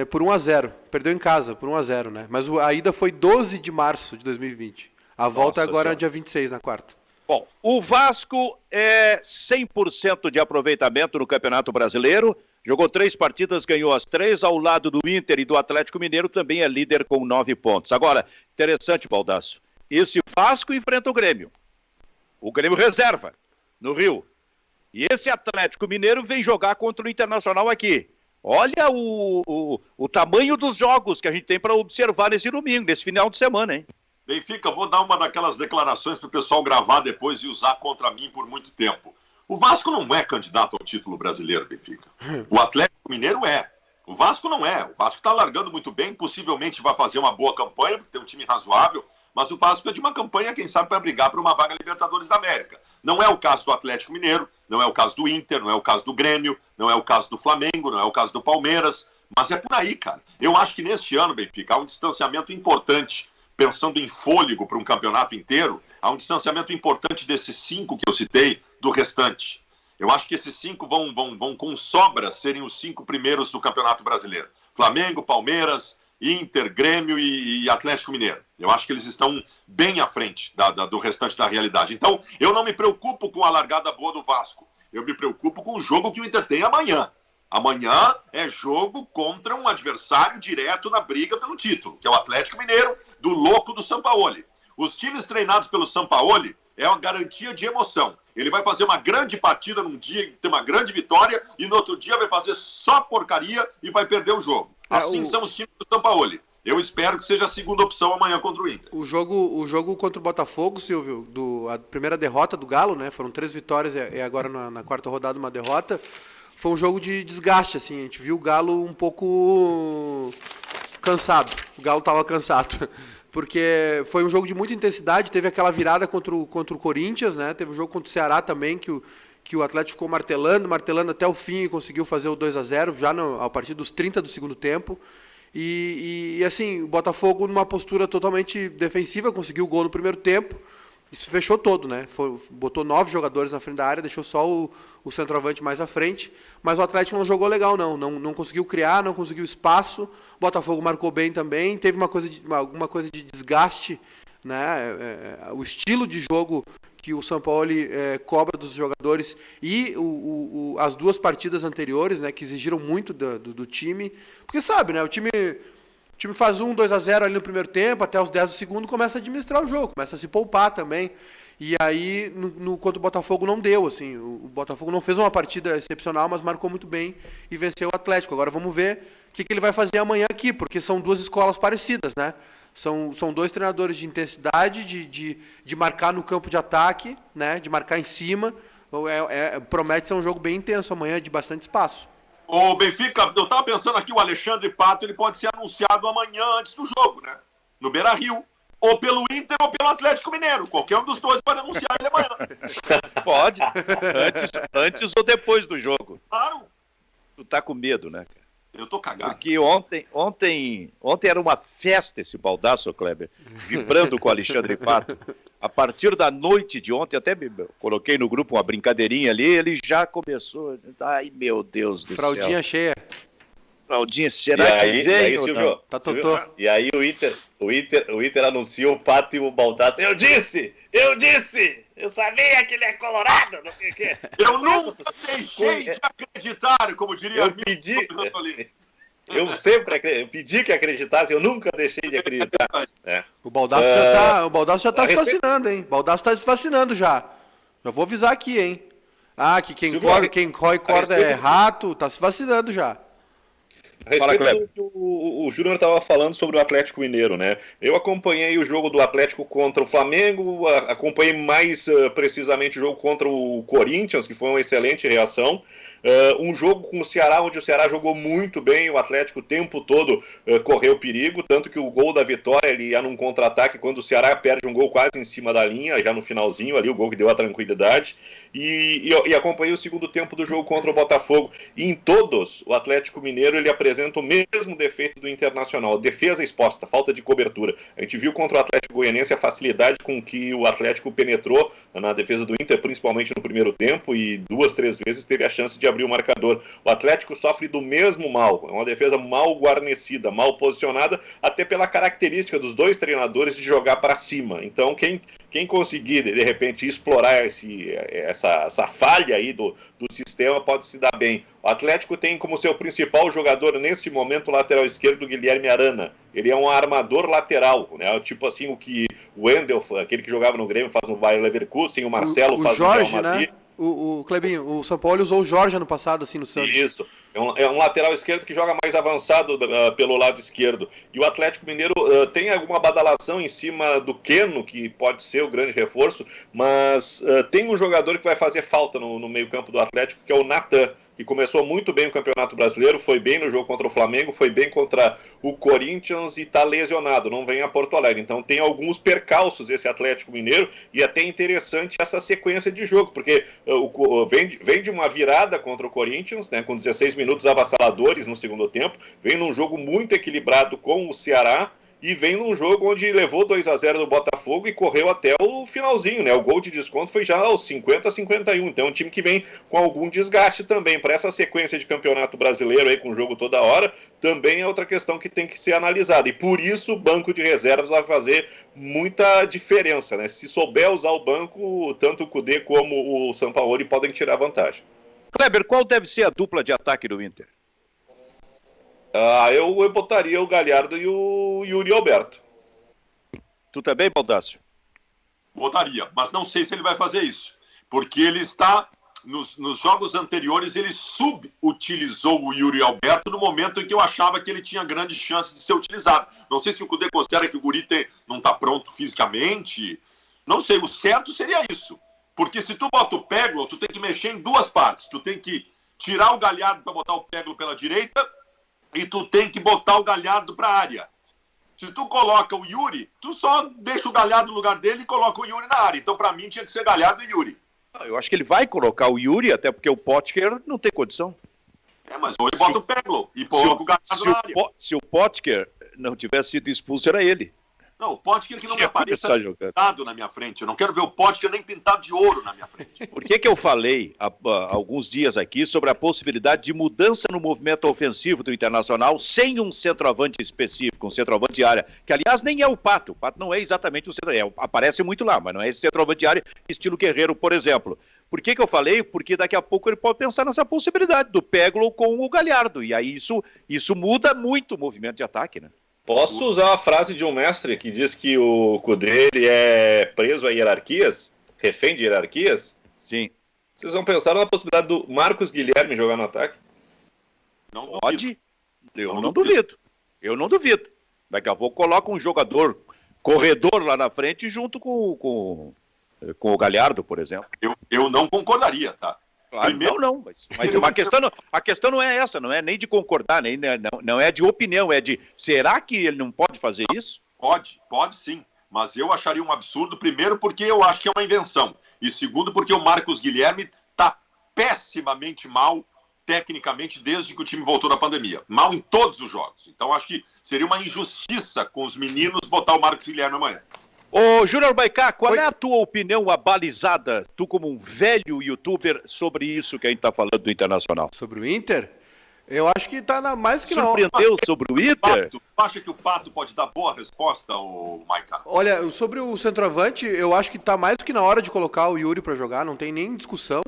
A: por 1-0. Perdeu em casa por 1-0, né? Mas a ida foi 12 de março de 2020. A volta agora é dia 26, na quarta.
B: Bom, o Vasco é 100% de aproveitamento no Campeonato Brasileiro. Jogou 3 partidas, ganhou as 3. Ao lado do Inter e do Atlético Mineiro, também é líder com 9 pontos. Agora, interessante, Baldasso. Esse Vasco enfrenta o Grêmio. O Grêmio reserva, no Rio. E esse Atlético Mineiro vem jogar contra o Internacional aqui. Olha o tamanho dos jogos que a gente tem para observar nesse domingo, nesse final de semana, hein?
C: Benfica, vou dar uma daquelas declarações para o pessoal gravar depois e usar contra mim por muito tempo. O Vasco não é candidato ao título brasileiro, Benfica. O Atlético Mineiro é. O Vasco não é. O Vasco está largando muito bem, possivelmente vai fazer uma boa campanha, porque tem um time razoável, mas o Vasco é de uma campanha, quem sabe, para brigar por uma vaga Libertadores da América. Não é o caso do Atlético Mineiro, não é o caso do Inter, não é o caso do Grêmio, não é o caso do Flamengo, não é o caso do Palmeiras, mas é por aí, cara. Eu acho que neste ano, Benfica, há um distanciamento importante, pensando em fôlego para um campeonato inteiro, há um distanciamento importante desses 5 que eu citei do restante. Eu acho que esses 5 vão com sobra serem os 5 primeiros do Campeonato Brasileiro. Flamengo, Palmeiras, Inter, Grêmio e Atlético Mineiro. Eu acho que eles estão bem à frente do restante da realidade. Então, eu não me preocupo com a largada boa do Vasco. Eu me preocupo com o jogo que o Inter tem amanhã. Amanhã é jogo contra um adversário direto na briga pelo título, que é o Atlético Mineiro, do louco do Sampaoli. Os times treinados pelo Sampaoli é uma garantia de emoção. Ele vai fazer uma grande partida num dia e ter uma grande vitória, e no outro dia vai fazer só porcaria e vai perder o jogo. Assim são os times do Sampaoli. Eu espero que seja a segunda opção amanhã contra o Inter.
A: O jogo contra o Botafogo, Silvio, a primeira derrota do Galo, né? Foram 3 vitórias e agora na quarta rodada uma derrota. Foi um jogo de desgaste, assim. A gente viu o Galo um pouco cansado. O Galo estava cansado. Porque foi um jogo de muita intensidade. Teve aquela virada contra o Corinthians, né? Teve um jogo contra o Ceará também, que o Atlético ficou martelando até o fim e conseguiu fazer o 2-0, já a partir dos 30 do segundo tempo. E assim, o Botafogo numa postura totalmente defensiva, conseguiu o gol no primeiro tempo. Isso fechou todo, né? Botou 9 jogadores na frente da área, deixou só o centroavante mais à frente. Mas o Atlético não jogou legal, não conseguiu criar, não conseguiu espaço. O Botafogo marcou bem também. Teve alguma coisa de desgaste, né? O estilo de jogo que o Sampaoli cobra dos jogadores e as 2 partidas anteriores, né? Que exigiram muito do time. Porque sabe, né? O time faz 2-0 ali no primeiro tempo, até os 10 do segundo, começa a administrar o jogo, começa a se poupar também. E aí, contra o Botafogo não deu, assim. O Botafogo não fez uma partida excepcional, mas marcou muito bem e venceu o Atlético. Agora vamos ver o que ele vai fazer amanhã aqui, porque são 2 escolas parecidas, né? São 2 treinadores de intensidade, de marcar no campo de ataque, né? De marcar em cima. Promete ser um jogo bem intenso amanhã, de bastante espaço.
C: Ô, Benfica, eu estava pensando aqui, o Alexandre Pato, ele pode ser anunciado amanhã antes do jogo, né? No Beira-Rio. Ou pelo Inter ou pelo Atlético Mineiro. Qualquer um dos dois pode anunciar ele amanhã.
B: Pode. Antes ou depois do jogo.
C: Claro.
B: Tu tá com medo, né, cara?
C: Eu tô cagado.
B: Porque ontem era uma festa esse Baldasso, Kleber, vibrando com o Alexandre Pato. A partir da noite de ontem, até coloquei no grupo uma brincadeirinha ali, ele já começou. Ai, meu Deus do
A: Fraldinha
B: céu.
A: cheia.
B: Fraldinha, será que vem?
D: Silvio,
A: Tá totô.
D: E aí o Inter anunciou o Pato e o Baldasso. Eu disse! Eu sabia que ele é colorado, não sei o quê.
C: Eu nunca deixei de acreditar, como diria
D: eu pedi. Eu sempre pedi que acreditasse, eu nunca deixei de acreditar.
A: O Baldasso já tá se vacinando, hein? O Baldasso tá se vacinando já. Já vou avisar aqui, hein? Que quem corre corda é rato, tá se vacinando já.
D: A respeito do que o Júnior estava falando sobre o Atlético Mineiro, né? Eu acompanhei o jogo do Atlético contra o Flamengo, acompanhei mais precisamente o jogo contra o Corinthians, que foi uma excelente reação. Um jogo com o Ceará, onde o Ceará jogou muito bem, o Atlético o tempo todo correu perigo, tanto que o gol da vitória ele ia num contra-ataque, quando o Ceará perde um gol quase em cima da linha, já no finalzinho ali, o gol que deu a tranquilidade, e acompanhei o segundo tempo do jogo contra o Botafogo, e em todos, o Atlético Mineiro ele apresenta o mesmo defeito do Internacional, defesa exposta, falta de cobertura. A gente viu contra o Atlético Goianiense a facilidade com que o Atlético penetrou na defesa do Inter, principalmente no primeiro tempo, e 2, 3 vezes teve a chance de abrir o marcador. O Atlético sofre do mesmo mal, é uma defesa mal guarnecida, mal posicionada, até pela característica dos dois treinadores de jogar para cima. Então, quem conseguir, de repente, explorar essa falha aí do sistema pode se dar bem. O Atlético tem como seu principal jogador neste momento o lateral esquerdo, Guilherme Arana. Ele é um armador lateral, né? Tipo assim, o que o Wendel, aquele que jogava no Grêmio, faz no Bayer Leverkusen, o Marcelo faz
A: Jorge,
D: no Real Madrid.
A: Né? O Clebinho, o São Paulo usou o Jorge ano passado, assim, no Santos.
D: Isso. É um lateral esquerdo que joga mais avançado pelo lado esquerdo. E o Atlético Mineiro tem alguma badalação em cima do Keno, que pode ser o grande reforço, mas tem um jogador que vai fazer falta no meio-campo do Atlético, que é o Natan, que começou muito bem o Campeonato Brasileiro, foi bem no jogo contra o Flamengo, foi bem contra o Corinthians e está lesionado, não vem a Porto Alegre. Então tem alguns percalços esse Atlético Mineiro e até interessante essa sequência de jogo, porque vem de uma virada contra o Corinthians, né, com 16 minutos avassaladores no segundo tempo, vem num jogo muito equilibrado com o Ceará, e vem num jogo onde levou 2-0 do Botafogo e correu até o finalzinho, né? O gol de desconto foi já aos 50-51. Então é um time que vem com algum desgaste também. Para essa sequência de campeonato brasileiro aí, com jogo toda hora, também é outra questão que tem que ser analisada. E por isso o banco de reservas vai fazer muita diferença, né? Se souber usar o banco, tanto o Cudê como o Sampaoli podem tirar vantagem.
B: Kleber, qual deve ser a dupla de ataque do Inter?
D: Eu botaria o Galhardo e o Yuri Alberto.
B: Tu também, Baldasso?
C: Botaria, mas não sei se ele vai fazer isso. Porque ele está, nos jogos anteriores, ele subutilizou o Yuri Alberto no momento em que eu achava que ele tinha grande chance de ser utilizado. Não sei se o Cudê considera que o guri não está pronto fisicamente. Não sei, o certo seria isso. Porque se tu bota o Peglo, tu tem que mexer em duas partes. Tu tem que tirar o Galhardo para botar o Peglo pela direita, e tu tem que botar o Galhardo para a área. Se tu coloca o Yuri, tu só deixa o Galhardo no lugar dele e coloca o Yuri na área. Então, para mim, tinha que ser Galhardo e Yuri.
B: Eu acho que ele vai colocar o Yuri, até porque o Potker não tem condição.
C: Mas ou ele bota o Peglo e coloca o Galhardo na área.
B: Se o Potker não tivesse sido expulso, era ele.
C: Não, o Potker que não me apareça
B: jogando
C: pintado na minha frente. Eu não quero ver o Potker nem pintado de ouro na minha frente.
B: Por que eu falei há alguns dias aqui sobre a possibilidade de mudança no movimento ofensivo do Internacional sem um centroavante específico, um centroavante de área, que aliás nem é o Pato. O Pato não é exatamente o centroavante, aparece muito lá, mas não é esse centroavante de área estilo Guerreiro, por exemplo. Por que eu falei? Porque daqui a pouco ele pode pensar nessa possibilidade do Peglo com o Galhardo, e aí isso muda muito o movimento de ataque, né?
D: Posso usar a frase de um mestre que diz que o Cudê ele é preso a hierarquias? Refém de hierarquias?
B: Sim.
D: Vocês vão pensar na possibilidade do Marcos Guilherme jogar no ataque?
C: Não
B: pode? Eu não duvido. Eu não duvido. Daqui a pouco coloca um jogador corredor lá na frente junto com o Galhardo, por exemplo.
C: Eu não concordaria, tá?
B: Claro, primeiro... não, mas a questão não é essa, não é nem de concordar, não é de opinião, é de, será que ele não pode fazer isso?
C: Pode sim, mas eu acharia um absurdo, primeiro porque eu acho que é uma invenção, e segundo porque o Marcos Guilherme está pessimamente mal, tecnicamente, desde que o time voltou da pandemia, mal em todos os jogos, então acho que seria uma injustiça com os meninos botar o Marcos Guilherme amanhã.
B: Ô, Júnior Baicá, qual é a tua opinião abalizada, tu como um velho youtuber, sobre isso que a gente está falando do Internacional?
A: Sobre o Inter? Eu acho que está mais que na hora.
B: Surpreendeu sobre o Inter?
C: Tu acha que o Pato pode dar boa resposta, Maicá?
A: Olha, sobre o centroavante, eu acho que está mais do que na hora de colocar o Yuri para jogar, não tem nem discussão,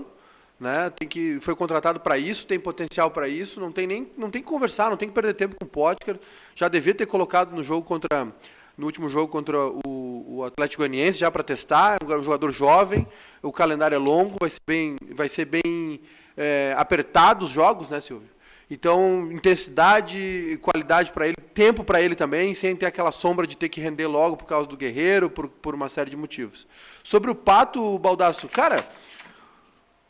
A: né? Foi contratado para isso, tem potencial para isso, não tem que conversar, não tem que perder tempo com o Potker, já devia ter colocado no último jogo contra o Atlético Goianiense, já para testar, é um jogador jovem, o calendário é longo, vai ser bem apertado os jogos, né, Silvio? Então, intensidade e qualidade para ele, tempo para ele também, sem ter aquela sombra de ter que render logo por causa do Guerreiro, por uma série de motivos. Sobre o Pato, Baldasso, cara,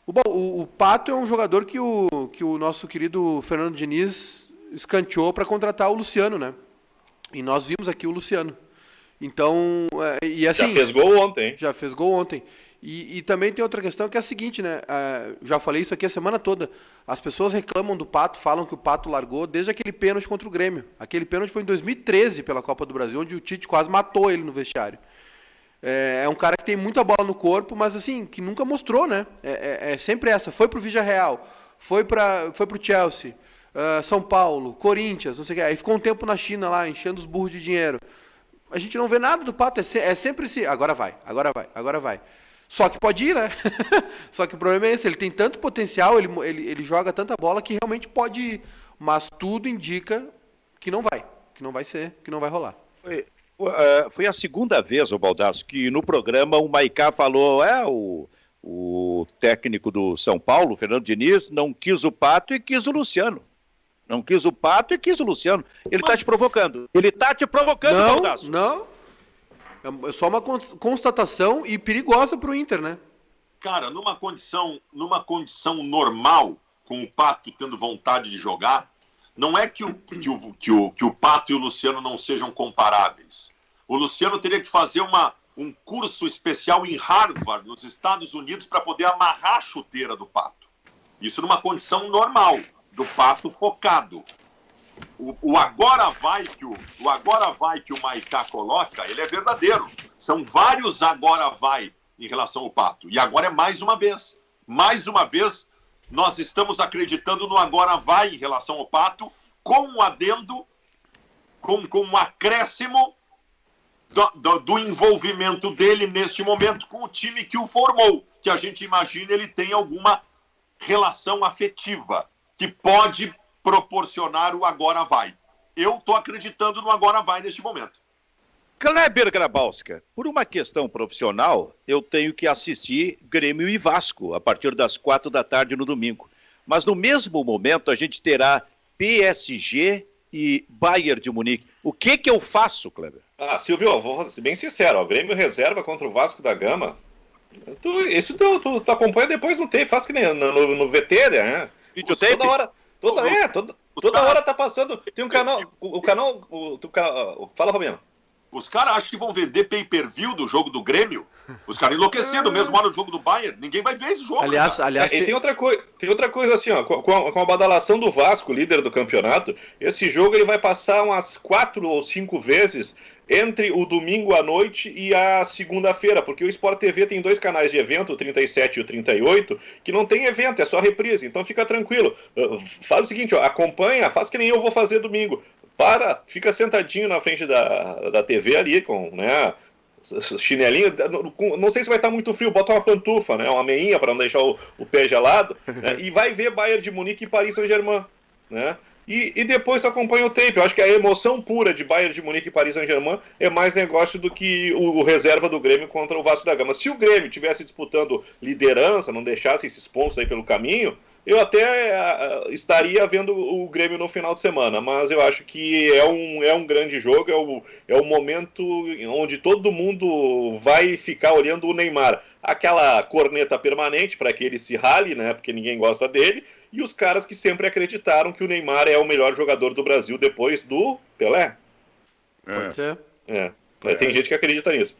A: O Pato é um jogador que o nosso querido Fernando Diniz escanteou para contratar o Luciano, né? E nós vimos aqui o Luciano. Então, e assim...
D: Já fez gol ontem.
A: Já fez gol ontem. E também tem outra questão que é a seguinte, né? Já falei isso aqui a semana toda. As pessoas reclamam do Pato, falam que o Pato largou desde aquele pênalti contra o Grêmio. Aquele pênalti foi em 2013 pela Copa do Brasil, onde o Tite quase matou ele no vestiário. É um cara que tem muita bola no corpo, mas assim, que nunca mostrou, né? É sempre essa. Foi pro Villarreal, foi pro Chelsea, São Paulo, Corinthians, não sei o que. Aí ficou um tempo na China lá, enchendo os burros de dinheiro. A gente não vê nada do Pato, é sempre assim, agora vai. Só que pode ir, né? Só que o problema é esse, ele tem tanto potencial, ele joga tanta bola que realmente pode ir. Mas tudo indica que não vai ser, que não vai rolar.
B: Foi a segunda vez, o Baldasso, que no programa o Maicá falou, o técnico do São Paulo, Fernando Diniz, não quis o Pato e quis o Luciano. Não quis o Pato e quis o Luciano. Ele está te provocando. Baldasso.
A: Não. É só uma constatação e perigosa para o Inter, né?
C: Cara, numa condição normal, com o Pato tendo vontade de jogar, não é que o Pato e o Luciano não sejam comparáveis. O Luciano teria que fazer um curso especial em Harvard, nos Estados Unidos, para poder amarrar a chuteira do Pato. Isso numa condição normal, do Pato focado. O agora vai que o Maicá coloca, ele é verdadeiro. São vários agora vai em relação ao Pato. E agora é mais uma vez. Mais uma vez, nós estamos acreditando no agora vai em relação ao Pato, com um adendo, com um acréscimo do envolvimento dele neste momento com o time que o formou. Que a gente imagina ele tem alguma relação afetiva que pode proporcionar o agora vai. Eu estou acreditando no agora vai neste momento.
B: Kleber Grabowska, por uma questão profissional, eu tenho que assistir Grêmio e Vasco a partir das 4 da tarde no domingo. Mas no mesmo momento a gente terá PSG e Bayern de Munique. O que eu faço, Kleber?
D: Silvio, vou ser bem sincero, o Grêmio reserva contra o Vasco da Gama. Tu acompanha depois, não tem, faz que nem no VT, né? Toda hora tá passando. Tem um canal. Fala, Fabiano.
C: Os caras acham que vão vender pay-per-view do jogo do Grêmio. Os caras enlouqueceram mesmo hora do jogo do Bayern. Ninguém vai ver esse jogo.
A: Aliás,
D: e tem outra coisa assim, ó, com a badalação do Vasco, líder do campeonato, esse jogo ele vai passar umas 4 ou 5 vezes entre o domingo à noite e a segunda-feira, porque o Sport TV tem 2 canais de evento, o 37 e o 38, que não tem evento, é só reprise, então fica tranquilo. Faz o seguinte, ó, acompanha, faz que nem eu vou fazer domingo. Fica sentadinho na frente da TV ali, com, né, chinelinho, não sei se vai estar muito frio, bota uma pantufa, né, uma meinha para não deixar o pé gelado, né, e vai ver Bayern de Munique e Paris Saint-Germain, né, e depois tu acompanha o tape. Eu acho que a emoção pura de Bayern de Munique e Paris Saint-Germain é mais negócio do que o reserva do Grêmio contra o Vasco da Gama. Se o Grêmio estivesse disputando liderança, não deixasse esses pontos aí pelo caminho, eu até estaria vendo o Grêmio no final de semana, mas eu acho que é um grande jogo, é o momento onde todo mundo vai ficar olhando o Neymar. Aquela corneta permanente para que ele se rale, né, porque ninguém gosta dele, e os caras que sempre acreditaram que o Neymar é o melhor jogador do Brasil depois do Pelé.
A: Pode ser.
D: Tem gente que acredita nisso.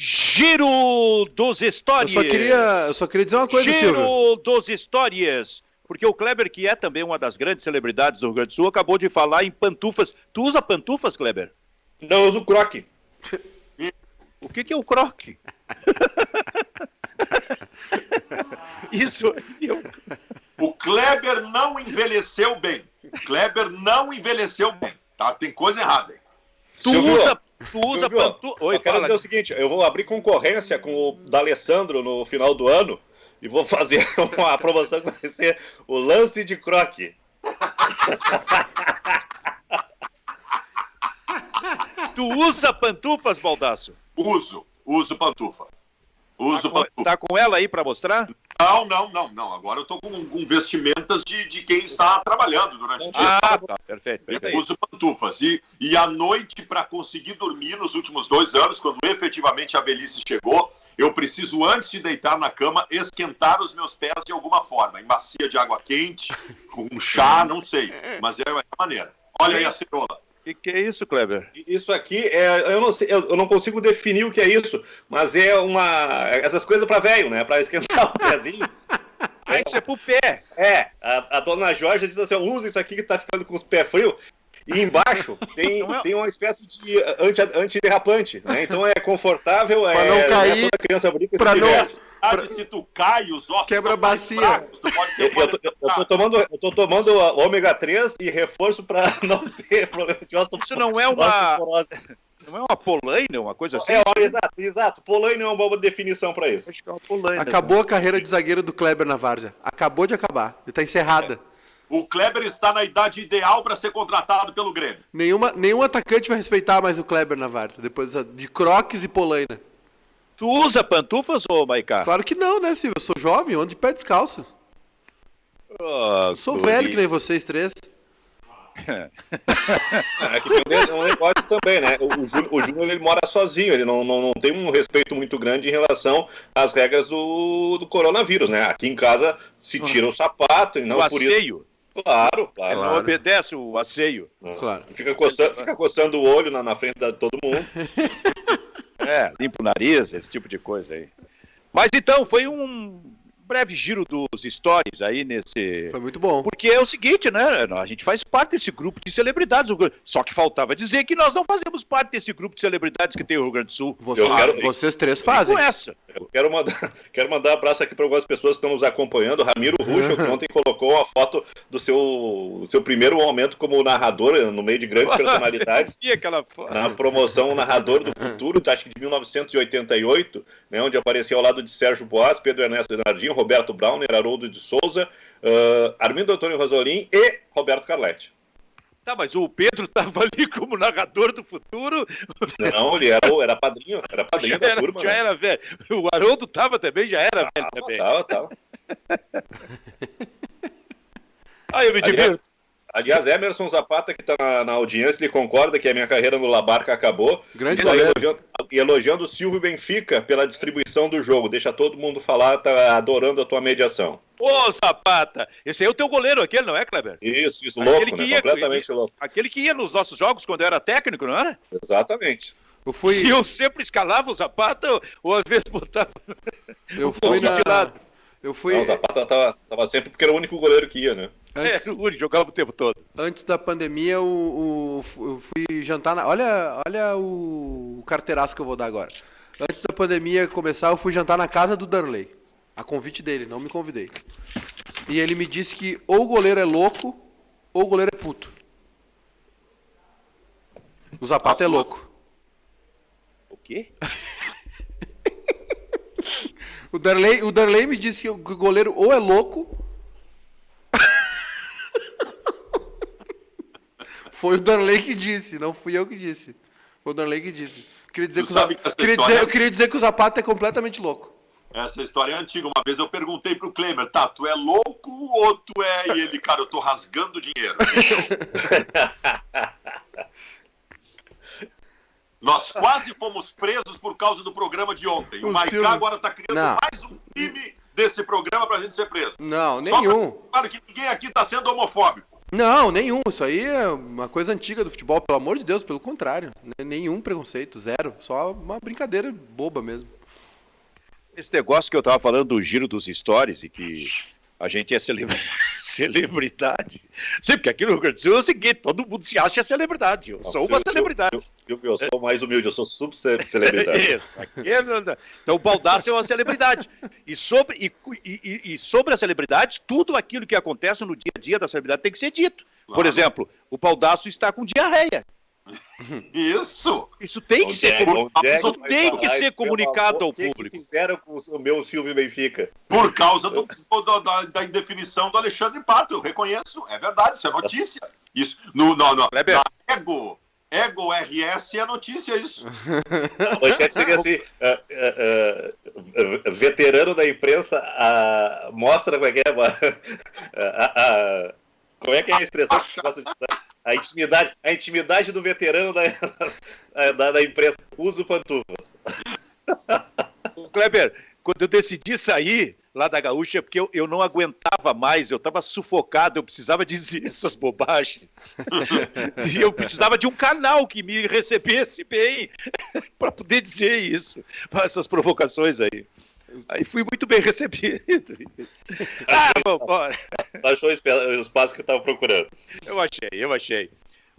B: Giro dos Histórias.
A: Eu só queria dizer uma coisa, Silvio.
B: Giro dos Histórias. Porque o Kleber, que é também uma das grandes celebridades do Rio Grande do Sul, acabou de falar em pantufas. Tu usa pantufas, Kleber?
D: Não, eu uso croque.
B: O que é o croque? Isso.
C: O Kleber não envelheceu bem. Tá? Tem coisa errada aí.
B: Tu usa pantufa.
D: Eu quero dizer o seguinte, eu vou abrir concorrência com o D'Alessandro no final do ano e vou fazer uma promoção que vai ser o lance de croque.
B: Tu usa pantufas, Baldasso?
C: Uso pantufa.
B: Tá com ela aí pra mostrar?
C: Não. Agora eu tô com vestimentas de quem está trabalhando durante o dia.
B: Tá, perfeito.
C: Eu uso pantufas. E à noite, para conseguir dormir nos últimos 2 anos, quando efetivamente a velhice chegou, eu preciso, antes de deitar na cama, esquentar os meus pés de alguma forma. Em bacia de água quente, com um chá, não sei. Mas é a maneira. Olha aí a cerola.
B: O que é isso, Kleber?
D: Isso aqui, eu não sei, eu não consigo definir o que é isso, mas é essas coisas para velho, né? Para esquentar o pezinho.
B: Isso é pro pé.
D: A dona Jorge diz assim, usa isso aqui que tá ficando com os pés frios. E embaixo tem uma espécie de antiderrapante, né? Então é confortável,
A: pra não cair,
D: toda criança brinca
C: Se tu cai, os ossos
A: quebra a bacia.
C: fracos, tu pode ter
D: eu tô tomando ômega 3 e reforço para não ter problema de osso.
B: Isso não é uma polaina, uma coisa assim?
D: Exato. Polaina é uma boa definição para isso.
B: Acho que é uma polaina.
A: Acabou a carreira de zagueiro do Kleber na várzea. Acabou de acabar. Ele tá encerrada.
C: O Kleber está na idade ideal para ser contratado pelo Grêmio.
A: Nenhum atacante vai respeitar mais o Kleber na várzea, depois de Crocs e polaina.
B: Tu usa pantufas, ô Maiká?
A: Claro que não, né, Silvio? Eu sou jovem, ando de pé descalço.
B: Oh,
A: sou velho que nem vocês três.
D: Aqui tem um negócio também, né? O Júnior ele mora sozinho, ele não tem um respeito muito grande em relação às regras do coronavírus, né? Aqui em casa se tira o sapato e não
B: o
D: por
B: asseio.
D: isso. Claro.
B: Ele não obedece o asseio.
A: Claro.
D: Fica coçando o olho na frente de todo mundo.
B: Limpa o nariz, esse tipo de coisa aí. Mas então, foi um breve giro dos stories aí nesse...
A: Foi muito bom.
B: Porque é o seguinte, né? A gente faz parte desse grupo de celebridades. Só que faltava dizer que nós não fazemos parte desse grupo de celebridades que tem o Rio Grande do Sul.
A: Vocês três fazem.
B: Com essa.
D: Eu quero mandar um abraço aqui para algumas pessoas que estão nos acompanhando. Ramiro Russo, que ontem colocou uma foto do seu primeiro momento como narrador no meio de grandes personalidades. Na promoção Narrador do Futuro, acho que de 1988, né, onde apareceu ao lado de Sérgio Boas, Pedro Ernesto Denardinho, Roberto Brauner, Haroldo de Souza, Armindo Antônio Rosolin e Roberto Carletti.
B: Tá, mas o Pedro estava ali como narrador do futuro.
D: Não, ele era padrinho da turma.
B: Já era velho. O Haroldo estava também, já era velho também.
D: Tava.
B: Aí eu me divirto.
D: Aliás, Emerson Zapata, que está na audiência, ele concorda que a minha carreira no La Barca acabou.
A: Grande
D: elogiando o Silvio Benfica pela distribuição do jogo. Deixa todo mundo falar, tá adorando a tua mediação.
B: Ô, Zapata! Esse aí é o teu goleiro, aquele, não é, Kleber?
D: Isso, louco, né? Completamente louco.
B: Aquele que ia nos nossos jogos quando eu era técnico, não era?
D: Exatamente.
B: E eu sempre escalava o Zapata ou às vezes botava...
A: Eu fui
B: de lado.
D: Não, o Zapata tava sempre porque era o único goleiro que ia, né?
B: Era o único, jogava o tempo todo.
A: Antes da pandemia, eu fui jantar olha o carteiraço que eu vou dar agora. Antes da pandemia começar, eu fui jantar na casa do Darley. A convite dele, não me convidei. E ele me disse que ou o goleiro é louco, ou o goleiro é puto. O Zapata é louco.
B: O quê?
A: O Darley me disse que o goleiro ou é louco... Foi o Darley que disse, não fui eu que disse. Foi o Darley que disse. Eu queria dizer que o Zapata é completamente louco.
C: Essa história é antiga. Uma vez eu perguntei pro Kleber, tá, tu é louco ou tu é... E ele, cara, eu tô rasgando dinheiro. Nós quase fomos presos por causa do programa de ontem. O Maiká agora tá criando mais um crime desse programa pra gente ser preso.
A: Não, nenhum.
C: Claro que ninguém aqui tá sendo homofóbico.
A: Não, nenhum. Isso aí é uma coisa antiga do futebol, pelo amor de Deus, pelo contrário. Nenhum preconceito, zero. Só uma brincadeira boba mesmo.
B: Esse negócio que eu tava falando do giro dos stories e que a gente é celebridade. Sim, porque aqui no Rio Grande do Sul é o seguinte, todo mundo se acha celebridade. Eu sou uma celebridade.
D: Eu sou mais humilde, eu sou subcelebridade.
B: Isso. Aqui então o Baldasso é uma celebridade. E sobre a celebridade, tudo aquilo que acontece no dia a dia da celebridade tem que ser dito. Claro. Por exemplo, o Baldasso está com diarreia.
C: Isso
B: tem que ser comunicado ao público.
D: O que fizeram com o meu Silvio Benfica?
C: Por causa da indefinição do Alexandre Pato, eu reconheço, é verdade, isso é notícia. Isso, Ego RS é notícia, isso.
D: A manchete seria assim, veterano da imprensa mostra como é que é, como é que é a expressão que gosta de usar? A intimidade do veterano da imprensa. Uso pantufas.
B: Kleber, quando eu decidi sair lá da Gaúcha, porque eu não aguentava mais, eu estava sufocado, eu precisava dizer essas bobagens. E eu precisava de um canal que me recebesse bem para poder dizer isso, essas provocações aí. Aí fui muito bem recebido. Bom, bora.
D: Achou o espaço que eu estava procurando.
B: Eu achei.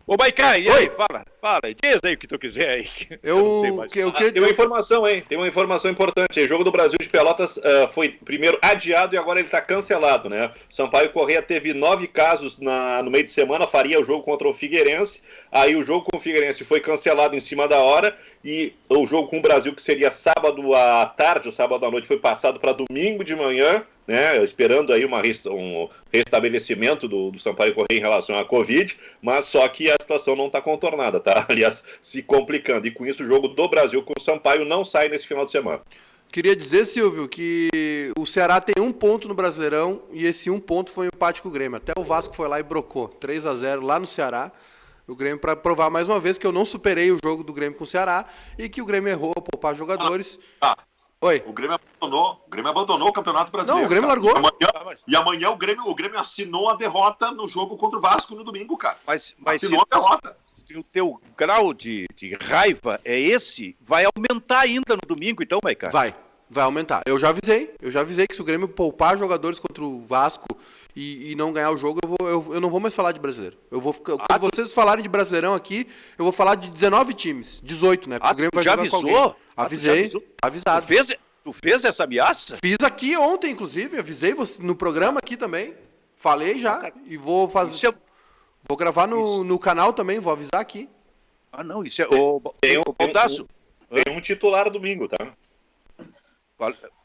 B: Ô, Maiká, e aí? Fala, diz aí o que tu quiser aí. Eu não sei mais.
D: Tem uma informação, hein? Tem uma informação importante. O Jogo do Brasil de Pelotas foi primeiro adiado e agora ele está cancelado, né? Sampaio Corrêa teve 9 casos no meio de semana, faria o jogo contra o Figueirense. Aí o jogo com o Figueirense foi cancelado em cima da hora e o jogo com o Brasil, que seria sábado à tarde ou sábado à noite, foi passado para domingo de manhã, né, esperando aí um restabelecimento do Sampaio Corrêa em relação à Covid, mas só que a situação não está contornada, tá? Aliás, se complicando. E com isso o jogo do Brasil com o Sampaio não sai nesse final de semana.
A: Queria dizer, Silvio, que o Ceará tem 1 ponto no Brasileirão e esse 1 ponto foi um empate com o Grêmio. Até o Vasco foi lá e brocou 3-0 lá no Ceará. O Grêmio, para provar mais uma vez que eu não superei o jogo do Grêmio com o Ceará e que o Grêmio errou a poupar jogadores. Oi.
C: O Grêmio abandonou o Campeonato Brasileiro.
A: Não, o Grêmio largou.
C: E amanhã o Grêmio assinou a derrota no jogo contra o Vasco no domingo, cara.
B: Mas
C: assinou a derrota.
B: Se o teu grau de raiva é esse, vai aumentar ainda no domingo, então, Maiká?
A: Vai aumentar. Eu já avisei que se o Grêmio poupar jogadores contra o Vasco e não ganhar o jogo, eu não vou mais falar de brasileiro. Quando vocês falarem de Brasileirão aqui, eu vou falar de 19 times, 18, né? Porque o Grêmio vai
B: já
A: jogar
B: avisou?
A: com alguém. Avisei, tá avisado.
B: Tu fez essa ameaça?
A: Fiz aqui ontem, inclusive, avisei você no programa aqui também. Falei já e vou fazer. Vou gravar no canal também, vou avisar aqui.
B: Ah, não, isso é o Baldasso.
D: Tem um titular domingo, tá?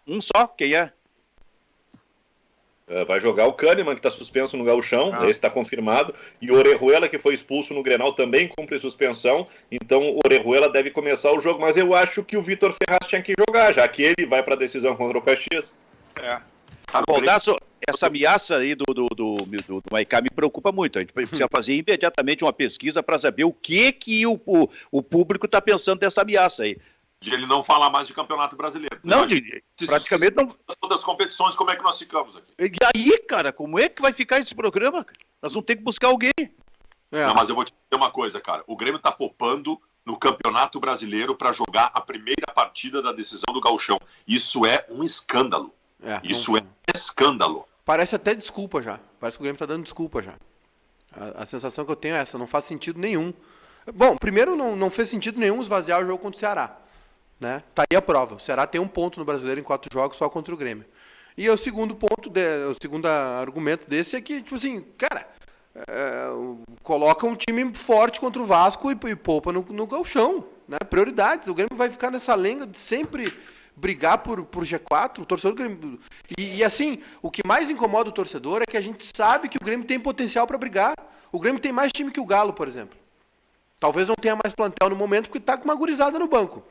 B: Um só, quem é?
D: Vai jogar o Kahneman, que está suspenso no Gauchão, esse está confirmado, e o Orejuela, que foi expulso no Grenal, também cumpre suspensão, então o Orejuela deve começar o jogo, mas eu acho que o Vitor Ferraz tinha que jogar, já que ele vai para a decisão contra o Caxias.
B: Baldasso, essa ameaça aí do Maiká me preocupa muito. A gente precisa fazer imediatamente uma pesquisa para saber o que o público está pensando dessa ameaça aí.
C: De ele não falar mais de Campeonato Brasileiro.
B: Não, praticamente não.
C: Todas as competições, como é que nós ficamos aqui?
B: E aí, cara, como é que vai ficar esse programa? Nós vamos ter que buscar alguém.
C: Não, mas eu vou te dizer uma coisa, cara. O Grêmio tá poupando no Campeonato Brasileiro para jogar a primeira partida da decisão do Gauchão. Isso é um escândalo. Isso é escândalo.
A: Parece até desculpa já. Parece que o Grêmio tá dando desculpa já. A sensação que eu tenho é essa. Não faz sentido nenhum. Bom, primeiro não fez sentido nenhum esvaziar o jogo contra o Ceará. Né? Tá aí a prova. O Ceará tem 1 ponto no Brasileiro em 4 jogos só contra o Grêmio. E o segundo argumento desse é que, tipo assim, cara, coloca um time forte contra o Vasco e poupa no Gauchão, né? Prioridades. O Grêmio vai ficar nessa lenga de sempre brigar por G4, o torcedor do Grêmio. E assim, o que mais incomoda o torcedor é que a gente sabe que o Grêmio tem potencial para brigar. O Grêmio tem mais time que o Galo, por exemplo. Talvez não tenha mais plantel no momento porque tá com uma gurizada no banco.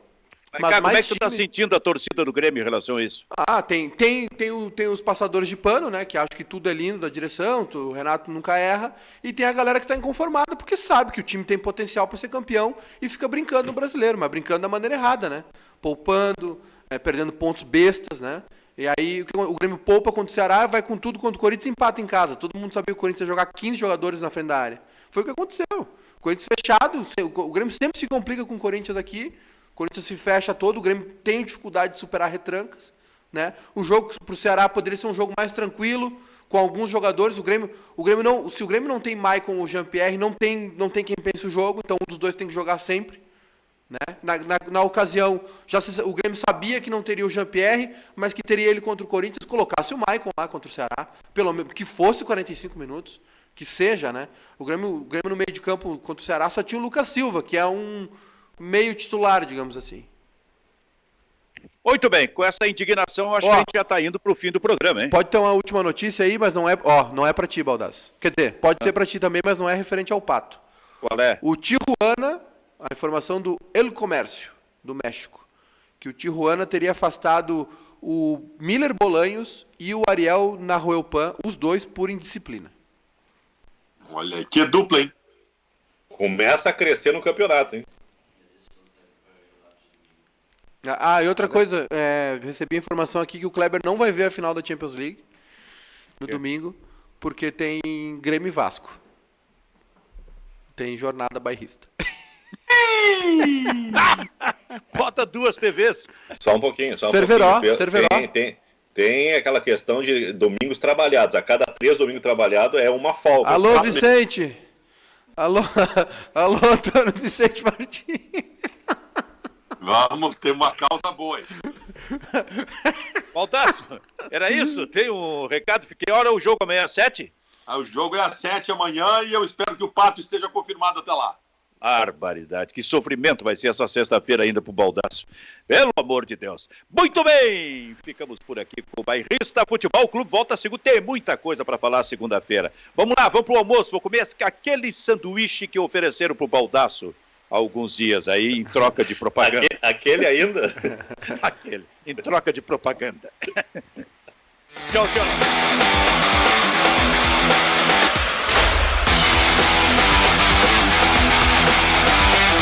B: Mas cara, como é que tu tá sentindo a torcida do Grêmio em relação a isso?
A: Tem os passadores de pano, né? Que acham que tudo é lindo da direção, o Renato nunca erra. E tem a galera que tá inconformada porque sabe que o time tem potencial para ser campeão e fica brincando no Brasileiro, mas brincando da maneira errada, né? Poupando, perdendo pontos bestas, né? E aí o Grêmio poupa contra o Ceará, vai com tudo contra o Corinthians e empata em casa. Todo mundo sabia que o Corinthians ia jogar 15 jogadores na frente da área. Foi o que aconteceu. O Corinthians fechado, o Grêmio sempre se complica com o Corinthians aqui. O Corinthians se fecha todo, o Grêmio tem dificuldade de superar retrancas, né? O jogo para o Ceará poderia ser um jogo mais tranquilo, com alguns jogadores. Se o Grêmio não tem Maicon ou Jean-Pierre, não tem quem pense o jogo, então um dos dois tem que jogar sempre. Né? Na ocasião, o Grêmio sabia que não teria o Jean-Pierre, mas que teria ele contra o Corinthians, colocasse o Maicon lá contra o Ceará, pelo menos que fosse 45 minutos, que seja, né? O Grêmio no meio de campo contra o Ceará só tinha o Lucas Silva, que é um meio titular, digamos assim.
B: Muito bem, com essa indignação, acho que a gente já está indo para o fim do programa, hein?
A: Pode ter uma última notícia aí, mas não é para ti, Baldasso. Quer dizer, pode ser para ti também, mas não é referente ao Pato.
B: Qual é?
A: O Tijuana, a informação do El Comércio, do México, que o Tijuana teria afastado o Miller Bolanhos e o Ariel Nahuelpan, os dois por indisciplina.
C: Olha aí, que dupla, hein?
D: Começa a crescer no campeonato, hein?
A: E outra coisa, recebi a informação aqui que o Kleber não vai ver a final da Champions League no domingo, porque tem Grêmio e Vasco. Tem jornada bairrista.
B: Bota 2 TVs.
D: Só um pouquinho.
A: Cerveró.
D: Tem aquela questão de domingos trabalhados. A cada 3 domingos trabalhados é uma folga.
A: Alô, Vicente. Alô, Antônio Vicente Martins.
C: Vamos ter uma causa boa aí.
B: Baldasso, era isso? Tem um recado? Que hora é o jogo amanhã? 7?
C: O jogo é às 7 amanhã e eu espero que o Pato esteja confirmado até lá.
B: Barbaridade, que sofrimento vai ser essa sexta-feira ainda pro Baldasso. Pelo amor de Deus. Muito bem, ficamos por aqui com o Bairrista Futebol Clube. Volta a segunda, tem muita coisa para falar segunda-feira. Vamos lá, vamos pro almoço. Vou comer aquele sanduíche que ofereceram pro Baldasso há alguns dias aí, em troca de propaganda.
D: Aquele ainda?
B: Aquele, em troca de propaganda. Tchau, tchau.